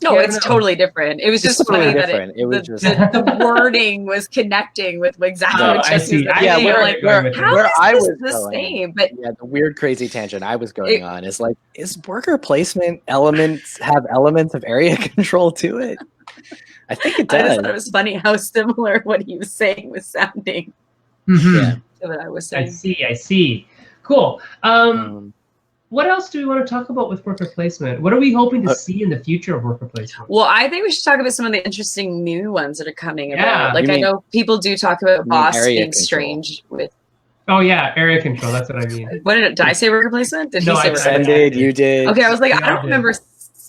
No, it's totally different. It was just funny that the wording was connecting with exactly what Jesse was saying. How is this the same? But yeah, the weird, crazy tangent I was going on is like, is worker placement elements have elements of area control to it? I think it does. I just thought it was funny how similar what he was saying was sounding. Yeah, to what I was saying. I see. Cool. What else do we want to talk about with worker placement? What are we hoping to see in the future of worker placement? Well, I think we should talk about some of the interesting new ones that are coming about. Like, I know people do talk about boss being strange with. Oh yeah, area control. That's what I mean. Did I say worker placement? Did no, he say worker placement? You did. Okay, I was like, I don't remember.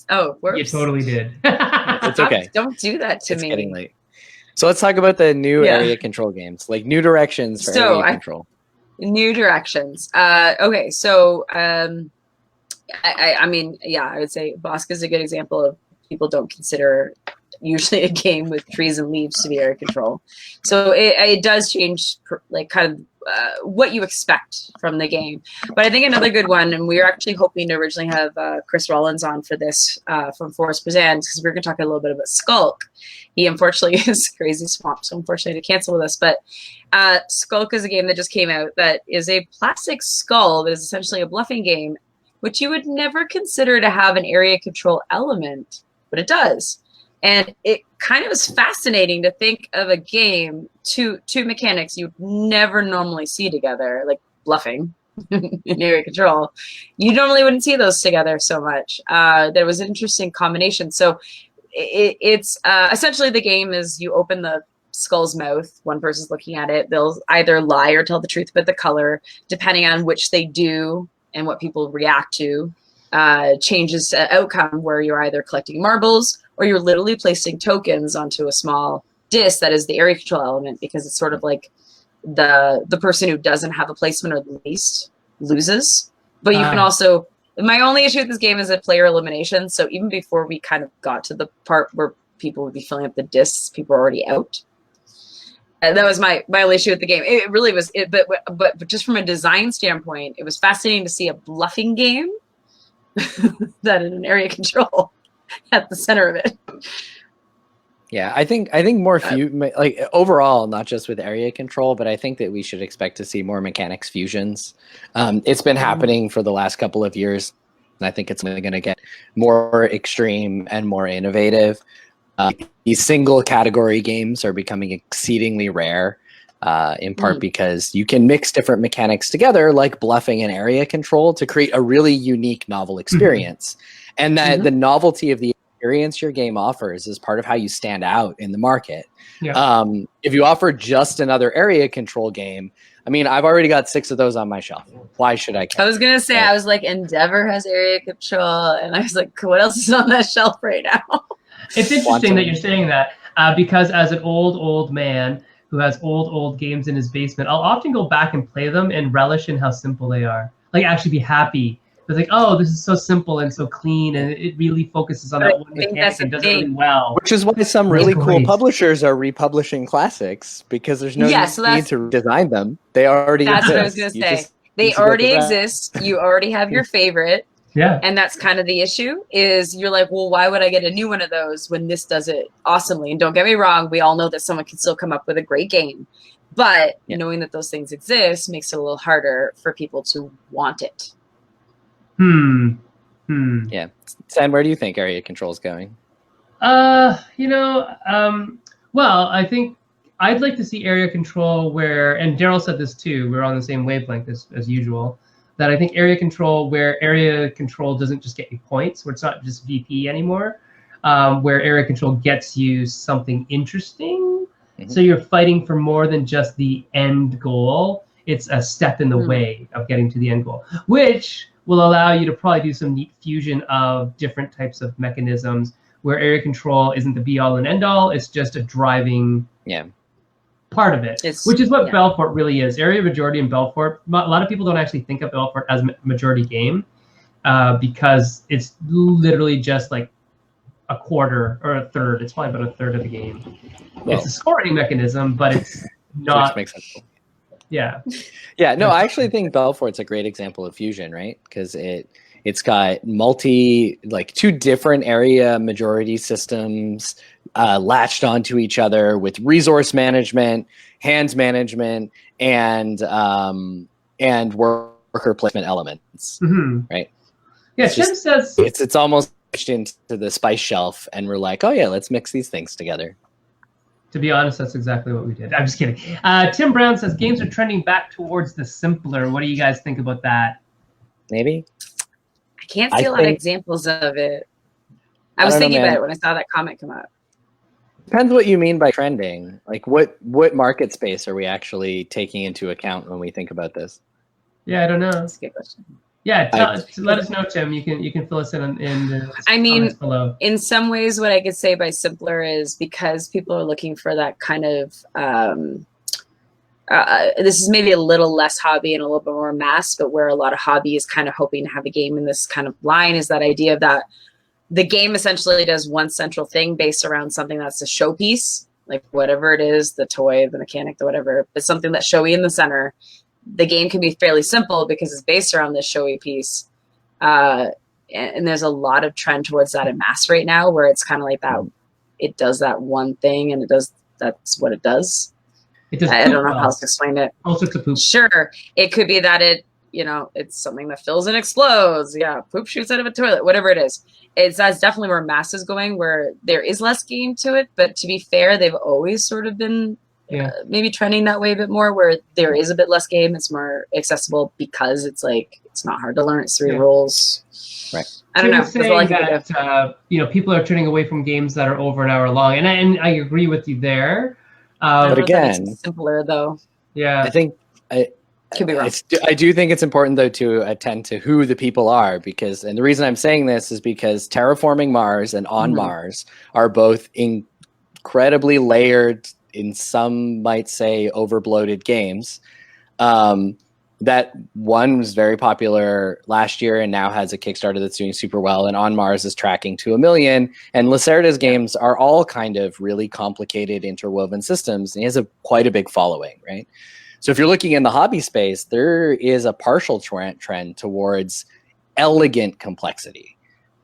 Oh, whoops. You totally did. It's okay. Don't do that to me. It's getting late. So let's talk about the new area control games, like new directions for area control. New directions. Okay, so I mean, I would say Bosque is a good example of people don't consider usually a game with trees and leaves to be area control. So it does change like kind of what you expect from the game. But I think another good one, and we were actually hoping to originally have Chris Rollins on for this from Forest Presents, because we were going to talk a little bit about Skulk. He unfortunately is crazy swamp, so unfortunately to cancel with us. But Skulk is a game that just came out that is a plastic skull that is essentially a bluffing game, which you would never consider to have an area control element, but it does. And it kind of is fascinating to think of a game, two mechanics you'd never normally see together, like bluffing and area control. You normally wouldn't see those together so much. There was an interesting combination. So it's essentially the game is you open the skull's mouth, one person's looking at it, they'll either lie or tell the truth about the color, depending on which they do and what people react to. Changes to outcome where you're either collecting marbles or you're literally placing tokens onto a small disc that is the area control element, because it's sort of like the person who doesn't have a placement or the least loses. But you can also, my only issue with this game is a player elimination. So even before we kind of got to the part where people would be filling up the discs, people were already out. And that was my only issue with the game. It really was, but just from a design standpoint, it was fascinating to see a bluffing game that in an area control at the center of it. Yeah, I think more like overall, not just with area control, but I think that we should expect to see more mechanics fusions. It's been happening for the last couple of years, and I think it's only going to get more extreme and more innovative. These single category games are becoming exceedingly rare, in part because you can mix different mechanics together, like bluffing and area control, to create a really unique novel experience. And that the novelty of the experience your game offers is part of how you stand out in the market. Yeah. If you offer just another area control game, I mean, I've already got 6 of those on my shelf. Why should I care? I was going to say, I was like, Endeavor has area control. And I was like, what else is on that shelf right now? It's interesting that you're saying that, because as an old man who has old games in his basement, I'll often go back and play them and relish in how simple they are. Like actually be happy. It's like, oh, this is so simple and so clean, and it really focuses on that one mechanic and does it really well. Which is why some really cool publishers are republishing classics, because there's no need to design them. They already exist. That's what I was going to say. They already exist. You already have your favorite. Yeah. And that's kind of the issue, is you're like, well, why would I get a new one of those when this does it awesomely? And don't get me wrong, we all know that someone can still come up with a great game. But knowing that those things exist makes it a little harder for people to want it. Yeah. Sam, where do you think area control is going? Well, I think I'd like to see area control where, and Daryl said this too, we're on the same wavelength as usual, that I think area control where area control doesn't just get you points, where it's not just VP anymore, where area control gets you something interesting. So you're fighting for more than just the end goal. It's a step in the way of getting to the end goal, which will allow you to probably do some neat fusion of different types of mechanisms where area control isn't the be all and end all. It's just a driving part of it, which is what Belfort really is. Area majority in Belfort, a lot of people don't actually think of Belfort as a majority game because it's literally just like a quarter or a third. It's probably about a third of the game. Well, it's a scoring mechanism, but it's not. Which makes sense. Yeah. Yeah. No, I actually think Belfort's a great example of fusion, right? Because it's got two different area majority systems latched onto each other with resource management, hands management, and worker placement elements, right? Yeah, Tim says it's almost pushed into the spice shelf, and we're like, oh yeah, let's mix these things together. To be honest, that's exactly what we did. I'm just kidding. Tim Brown says games are trending back towards the simpler. What do you guys think about that? Maybe. I can't see a lot of examples of it. I was thinking about it when I saw that comment come up. Depends what you mean by trending. Like what market space are we actually taking into account when we think about this? Yeah, I don't know. That's a good question. Yeah, let us know, Tim. You can fill us in the comments below. In some ways, what I could say by simpler is because people are looking for that kind of this is maybe a little less hobby and a little bit more mass, but where a lot of hobby is kind of hoping to have a game in this kind of line is that idea of that the game essentially does one central thing based around something that's a showpiece, like whatever it is, the toy, the mechanic, the whatever, but something that's showy in the center. The game can be fairly simple because it's based around this showy piece. And there's a lot of trend towards that in mass right now where it's kind of like that. It does that one thing and that's what it does. It does. I don't know how else to explain it. All sorts of poop. Sure. It could be that it's something that fills and explodes. Yeah. Poop shoots out of a toilet, whatever it is. That's definitely where mass is going, where there is less game to it. But to be fair, they've always sort of been maybe trending that way a bit more, where there is a bit less game. It's more accessible because it's not hard to learn. It's 3 rules. Right. I don't know. Saying that people are turning away from games that are over an hour long, and I agree with you there. But again, simpler though. Yeah, I think could be wrong. I do think it's important though to attend to who the people are, and the reason I'm saying this is because Terraforming Mars and On Mars are both incredibly layered, in some might say overbloated games. That one was very popular last year and now has a Kickstarter that's doing super well, and On Mars is tracking to 1 million. And Lacerda's games are all kind of really complicated interwoven systems, and he has quite a big following, right? So if you're looking in the hobby space, there is a partial trend towards elegant complexity.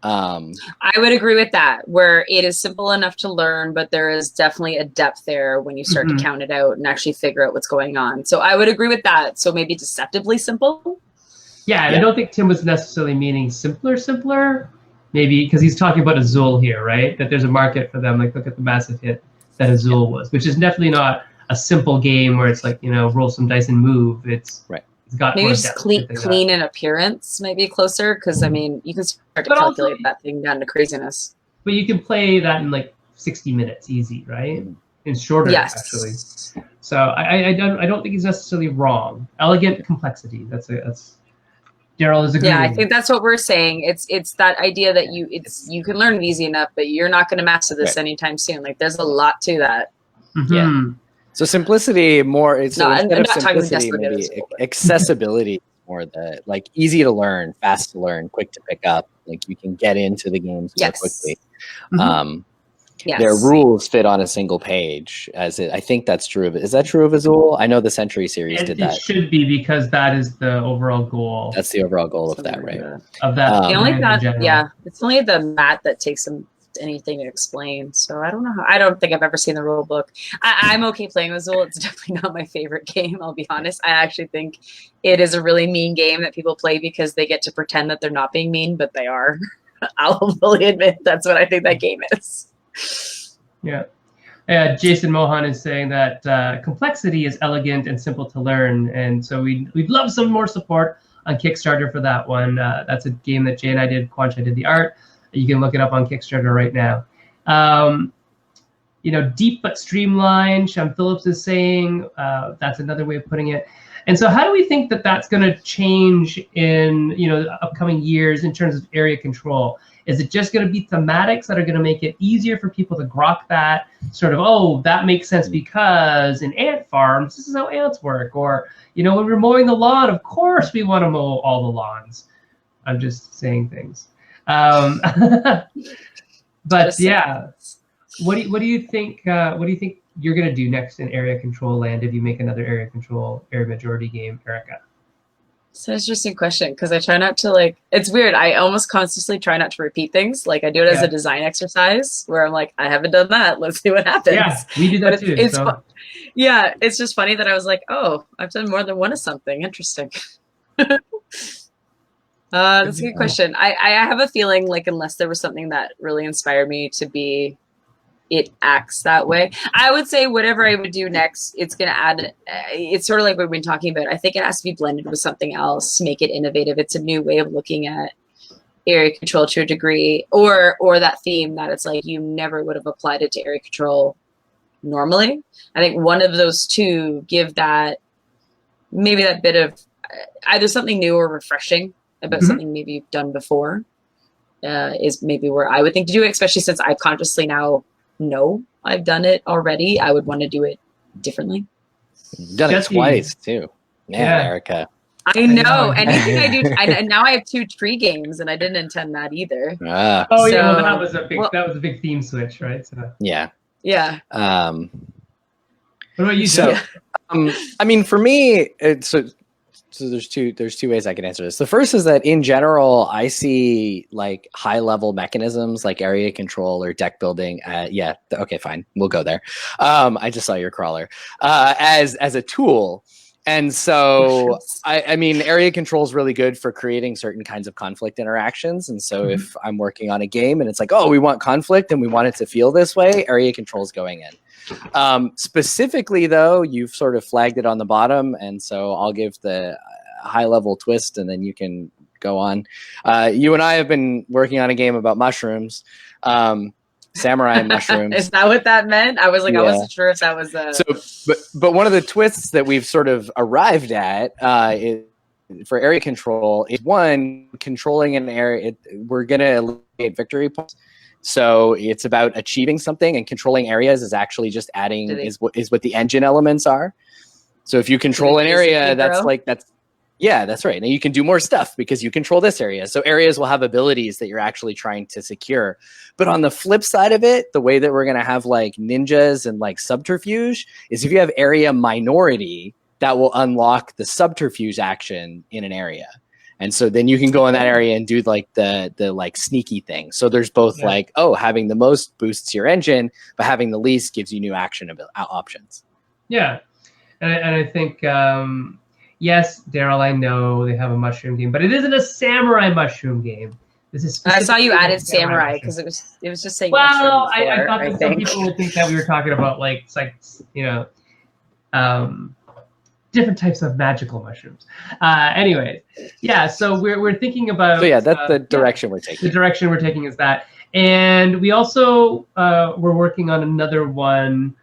I would agree with that, where it is simple enough to learn, but there is definitely a depth there when you start to count it out and actually figure out what's going on. So I would agree with that. So maybe deceptively simple. Yeah, and I don't think Tim was necessarily meaning simpler, maybe because he's talking about Azul here, right? That there's a market for them. Like, look at the massive hit that Azul was, which is definitely not a simple game where it's like, roll some dice and move. It's got maybe just clean in appearance, maybe closer, because you can start to calculate that thing down to craziness. But you can play that in like 60 minutes, easy, right? And shorter, actually. So I don't think he's necessarily wrong. Elegant complexity. That's Daryl is agreeing. Yeah, I think that's what we're saying. It's that idea that you can learn it easy enough, but you're not going to master this anytime soon. Like there's a lot to that. Yeah. So simplicity more. Instead of simplicity, maybe accessibility more easy to learn, fast to learn, quick to pick up. Like you can get into the games more quickly. Their rules fit on a single page. I think that's true of it. Is that true of Azul? I know the Century series did that. It should be, because that is the overall goal. That's the overall goal of that, right? Of that. It's only the mat that takes them anything to explain. So I don't know. I don't think I've ever seen the rule book. I'm okay playing Azul. It's definitely not my favorite game, I'll be honest. I actually think it is a really mean game that people play because they get to pretend that they're not being mean, but they are. I'll fully admit that's what I think that game is. Yeah. Jason Mohan is saying that complexity is elegant and simple to learn, and so we'd love some more support on Kickstarter for that one. That's a game that Jay and I did. Quancha did the art. You can look it up on Kickstarter right now. Deep but streamlined, Sean Phillips is saying. That's another way of putting it. And so how do we think that that's going to change in, the upcoming years in terms of area control? Is it just going to be thematics that are going to make it easier for people to grok that sort of, oh, that makes sense because in ant farms, this is how ants work. Or, when we're mowing the lawn, of course we want to mow all the lawns. I'm just saying things. But yeah, what do you think? What do you think you're gonna do next in area control land if you make another area majority game, Erica? It's an interesting question because I try not to it's weird. I almost constantly try not to repeat things. Like I do it as a design exercise where I'm like, I haven't done that. Let's see what happens. Yeah, we do that too. Yeah, it's just funny that I was like, oh, I've done more than one of something. Interesting. That's a good question. I have a feeling unless there was something that really inspired me to be, it acts that way. I would say whatever I would do next, it's going to add, it's sort of like what we've been talking about. I think it has to be blended with something else to make it innovative. It's a new way of looking at area control to a degree, or that theme that it's like you never would have applied it to area control normally. I think one of those two give that, maybe that bit of either something new or refreshing about something maybe you've done before is maybe where I would think to do it, especially since I consciously now know I've done it already. I would want to do it differently. You've done it twice too. Yeah, Erica. I know. Anything I do, and now I have 2 tree games, and I didn't intend that either. Yeah, well, that was a big theme switch, right? So. Yeah. Yeah. What about you? So, I mean, for me, so there's two ways I can answer this. The first is that in general, I see high level mechanisms like area control or deck building. Okay, fine, we'll go there. I just saw your crawler as a tool, and so I mean, area control is really good for creating certain kinds of conflict interactions. And so if I'm working on a game and it's like, oh, we want conflict and we want it to feel this way, area control is going in. Specifically, though, you've sort of flagged it on the bottom, and so I'll give the high-level twist, and then you can go on. You and I have been working on a game about mushrooms, samurai mushrooms. Is that what that meant? I was like, I wasn't sure if that was a... So, but one of the twists that we've sort of arrived at for area control is, one, controlling an area. We're going to eliminate victory points. So it's about achieving something, and controlling areas is actually just adding is what the engine elements are. So if you control an area, that's right. Now you can do more stuff because you control this area. So areas will have abilities that you're actually trying to secure. But on the flip side of it, the way that we're going to have ninjas and subterfuge is if you have area minority, that will unlock the subterfuge action in an area. And so then you can go in that area and do the sneaky thing. So there's both having the most boosts your engine, but having the least gives you new action options. Yeah. And I think, yes, Daryl, I know they have a mushroom game, but it isn't a samurai mushroom game. This is. I saw you added samurai because it was just saying. Well, I thought that some people would think that we were talking about different types of magical mushrooms. Anyways, yeah. So we're thinking about. So yeah, that's the direction we're taking. The direction we're taking is that, and we also we're working on another one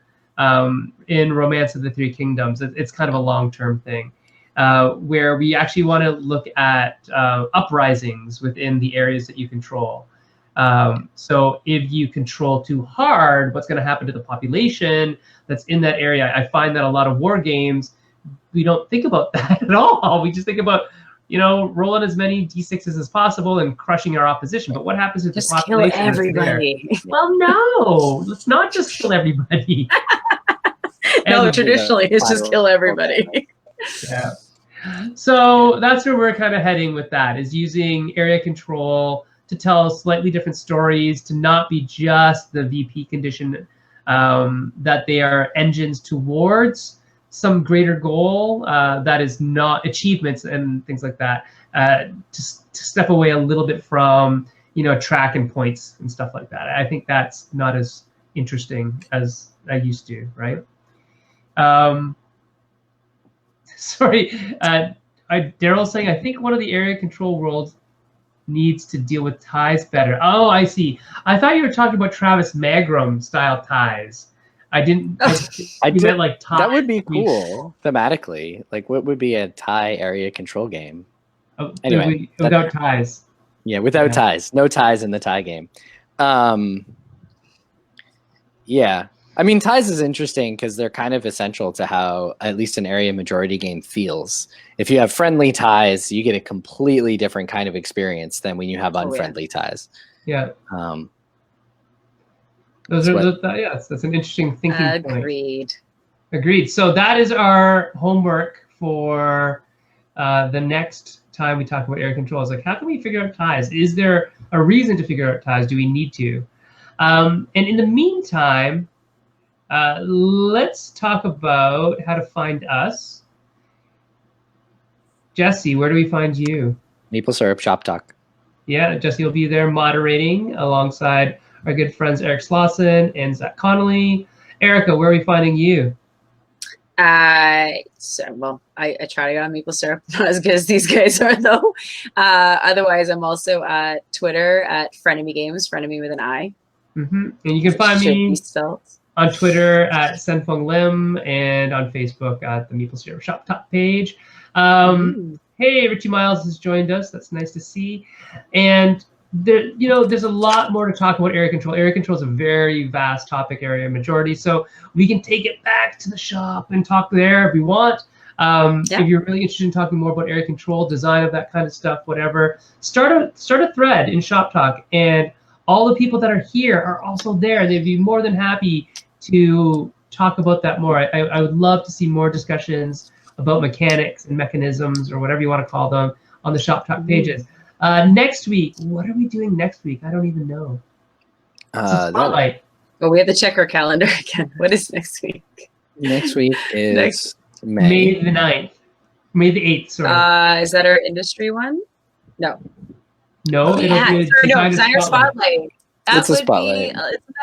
in Romance of the Three Kingdoms. It's kind of a long-term thing. Where we actually want to look at uprisings within the areas that you control. So if you control too hard, what's going to happen to the population that's in that area? I find that a lot of war games, we don't think about that at all. We just think about, rolling as many D6s as possible and crushing our opposition. But what happens if the population kill everybody? Well, no, let's not just kill everybody. No, traditionally it's just kill everybody. Yeah. So that's where we're kind of heading with that, is using area control to tell slightly different stories, to not be just the VP condition, that they are engines towards some greater goal that is not achievements and things like that, to step away a little bit from, track and points and stuff like that. I think that's not as interesting as I used to, right? Sorry, Daryl's saying, I think one of the area control worlds needs to deal with ties better. Oh, I see. I thought you were talking about Travis Magram style ties. I didn't. I You meant like ties. That would be cool thematically. Like, what would be a tie area control game? Anyway, without ties. Yeah, without ties. No ties in the tie game. Yeah. I mean, ties is interesting because they're kind of essential to how at least an area majority game feels. If you have friendly ties, you get a completely different kind of experience than when you have unfriendly ties. Yeah. That's an interesting thinking point. Agreed. So that is our homework for the next time we talk about area controls. Like, how can we figure out ties? Is there a reason to figure out ties? Do we need to? And in the meantime, let's talk about how to find us. Jesse, where do we find you? Meeple Syrup Shop Talk. Yeah, Jesse will be there moderating alongside our good friends Eric Slauson and Zach Connolly. Erica, where are we finding you? I try to get on Meeple Syrup, not as good as these guys are though. Otherwise, I'm also at Twitter at Frenemy Games, Frenemy with an I. And you can find me on Twitter at Senfeng Lim and on Facebook at the Meeple Syrup Shop Top page. Hey, Richie Miles has joined us. That's nice to see. And there, there's a lot more to talk about area control. Area control is a very vast topic area majority, so we can take it back to the shop and talk there if we want. If you're really interested in talking more about area control, design of that kind of stuff, whatever, start a thread in Shop Talk, and all the people that are here are also there. They'd be more than happy to talk about that more. I would love to see more discussions about mechanics and mechanisms, or whatever you want to call them, on the Shop Talk pages. Next week, what are we doing next week? I don't even know. Spotlight. Well, we have to check our calendar again. What is next week? Next week is May the 9th. May the 8th, sorry. Is that our industry one? No. No, Designer Spotlight. It's a spotlight.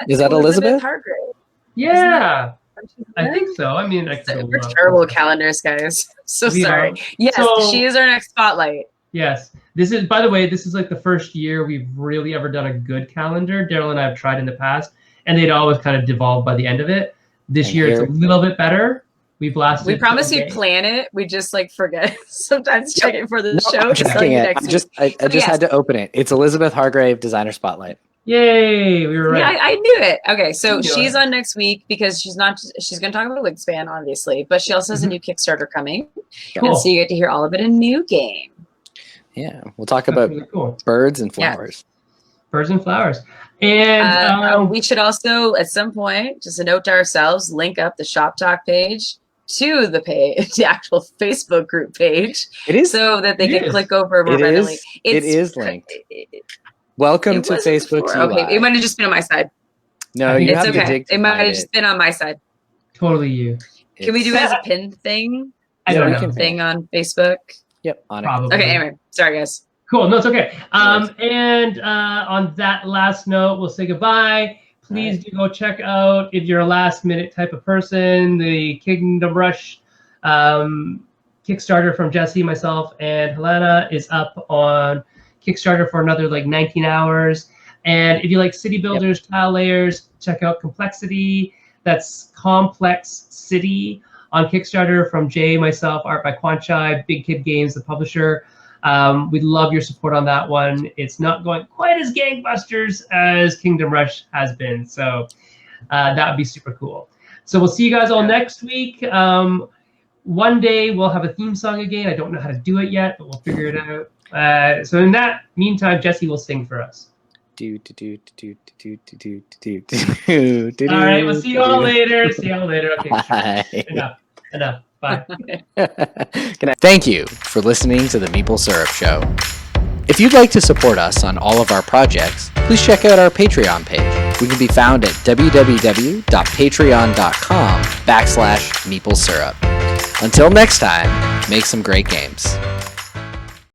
Is that Elizabeth Hargrave? Yeah. I think so. I mean, we're terrible with calendars, guys. So sorry. Yes, she is our next spotlight. Yes. This is, by the way, this is like the first year we've really ever done a good calendar. Daryl and I have tried in the past, and they'd always kind of devolved by the end of it. This year it's a little bit better. We promise we plan it. We just forget. Sometimes check it for the show. I just had to open it. It's Elizabeth Hargrave, Designer Spotlight. Yay, we were right. Yeah, I knew it. Okay, so she's on next week because she's going to talk about Wingspan, obviously, but she also has a new Kickstarter coming. Cool. And so you get to hear all about a new game. Yeah, we'll talk about birds and flowers. Yeah. Birds and flowers. And we should also, at some point, just a note to ourselves, link up the Shop Talk page to the actual Facebook group page. It is, so that they can click over more readily. It is linked. Welcome to Facebook. Okay, it might have just been on my side. No, you have to dig. It might have just been on my side. Totally you. Can we do it as a pinned thing? I don't know. Thing on Facebook. Yep, on it. Probably. Okay, anyway, sorry guys. Cool, no, it's okay. And on that last note, we'll say goodbye. Please do go check out, if you're a last minute type of person, the Kingdom Rush Kickstarter from Jesse, myself, and Helena is up on Kickstarter for another 19 hours. And if you like city builders, tile layers, check out Complexity. That's Complex City on Kickstarter from Jay, myself, art by Quanchai, Big Kid Games, the publisher. We'd love your support on that one. It's not going quite as gangbusters as Kingdom Rush has been, so that would be super cool. So we'll see you guys all next week. One day we'll have a theme song again. I don't know how to do it yet, but we'll figure it out. So in that meantime, Jesse will sing for us. All right, we'll see you all later. Okay, Bye. Enough. Bye. Thank you for listening to the Meeple Syrup Show. If you'd like to support us on all of our projects, please check out our Patreon page. We can be found at www.patreon.com/Meeple Syrup. Until next time, make some great games.